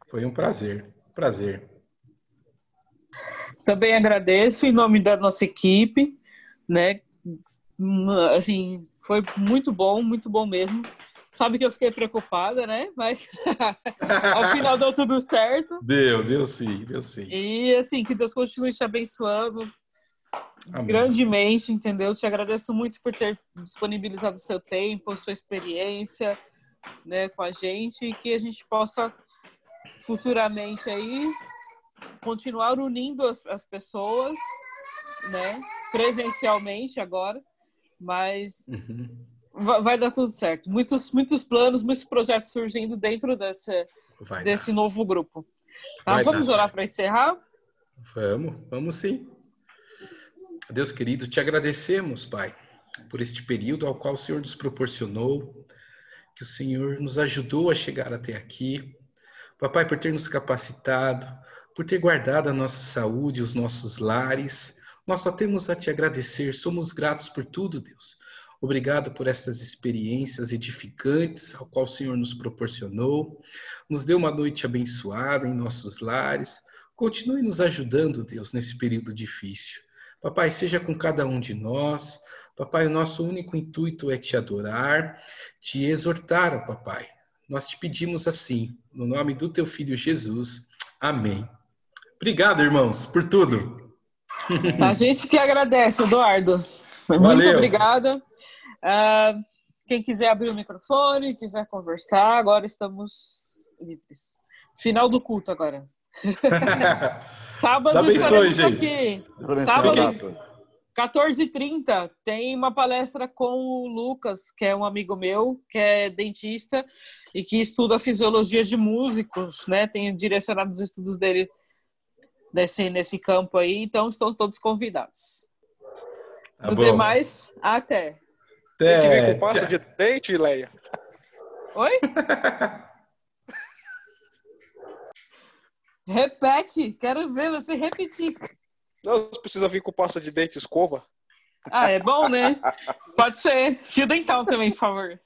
Foi um prazer. Prazer. Também agradeço em nome da nossa equipe, né? Assim, foi muito bom mesmo. Sabe que eu fiquei preocupada, né? Mas ao final deu tudo certo. Deu sim. E assim, que Deus continue te abençoando grandemente, entendeu? Te agradeço muito por ter disponibilizado o seu tempo, sua experiência, né, com a gente, e que a gente possa futuramente aí continuar unindo as pessoas, né? Presencialmente agora, mas vai dar tudo certo. Muitos planos, muitos projetos surgindo dentro desse novo grupo. Tá? Vamos orar para encerrar? Vamos sim. Deus querido, te agradecemos, Pai, por este período ao qual o Senhor nos proporcionou, que o Senhor nos ajudou a chegar até aqui. Papai, por ter nos capacitado, por ter guardado a nossa saúde, os nossos lares. Nós só temos a te agradecer, somos gratos por tudo, Deus. Obrigado por estas experiências edificantes ao qual o Senhor nos proporcionou. Nos deu uma noite abençoada em nossos lares. Continue nos ajudando, Deus, nesse período difícil. Papai, seja com cada um de nós. Papai, o nosso único intuito é te adorar, te exortar, ó Papai. Nós te pedimos assim, no nome do teu Filho Jesus. Amém. Obrigado, irmãos, por tudo. A gente que agradece, Eduardo. Muito Valeu. obrigada. Quem quiser abrir o microfone, quiser conversar, agora estamos livres. Final do culto agora. Sábado abençoe, estaremos gente. aqui. Sábado, 14h30, tem uma palestra com o Lucas, que é um amigo meu, que é dentista e que estuda a fisiologia de músicos, né? Tem direcionado os estudos dele nesse campo aí, então estão todos convidados. No demais, até. Tem que vir com pasta de dente, Leia? Oi? Repete, quero ver você repetir. Não precisa vir com pasta de dente escova. Ah, é bom, né? Pode ser. Fio dental também, por favor.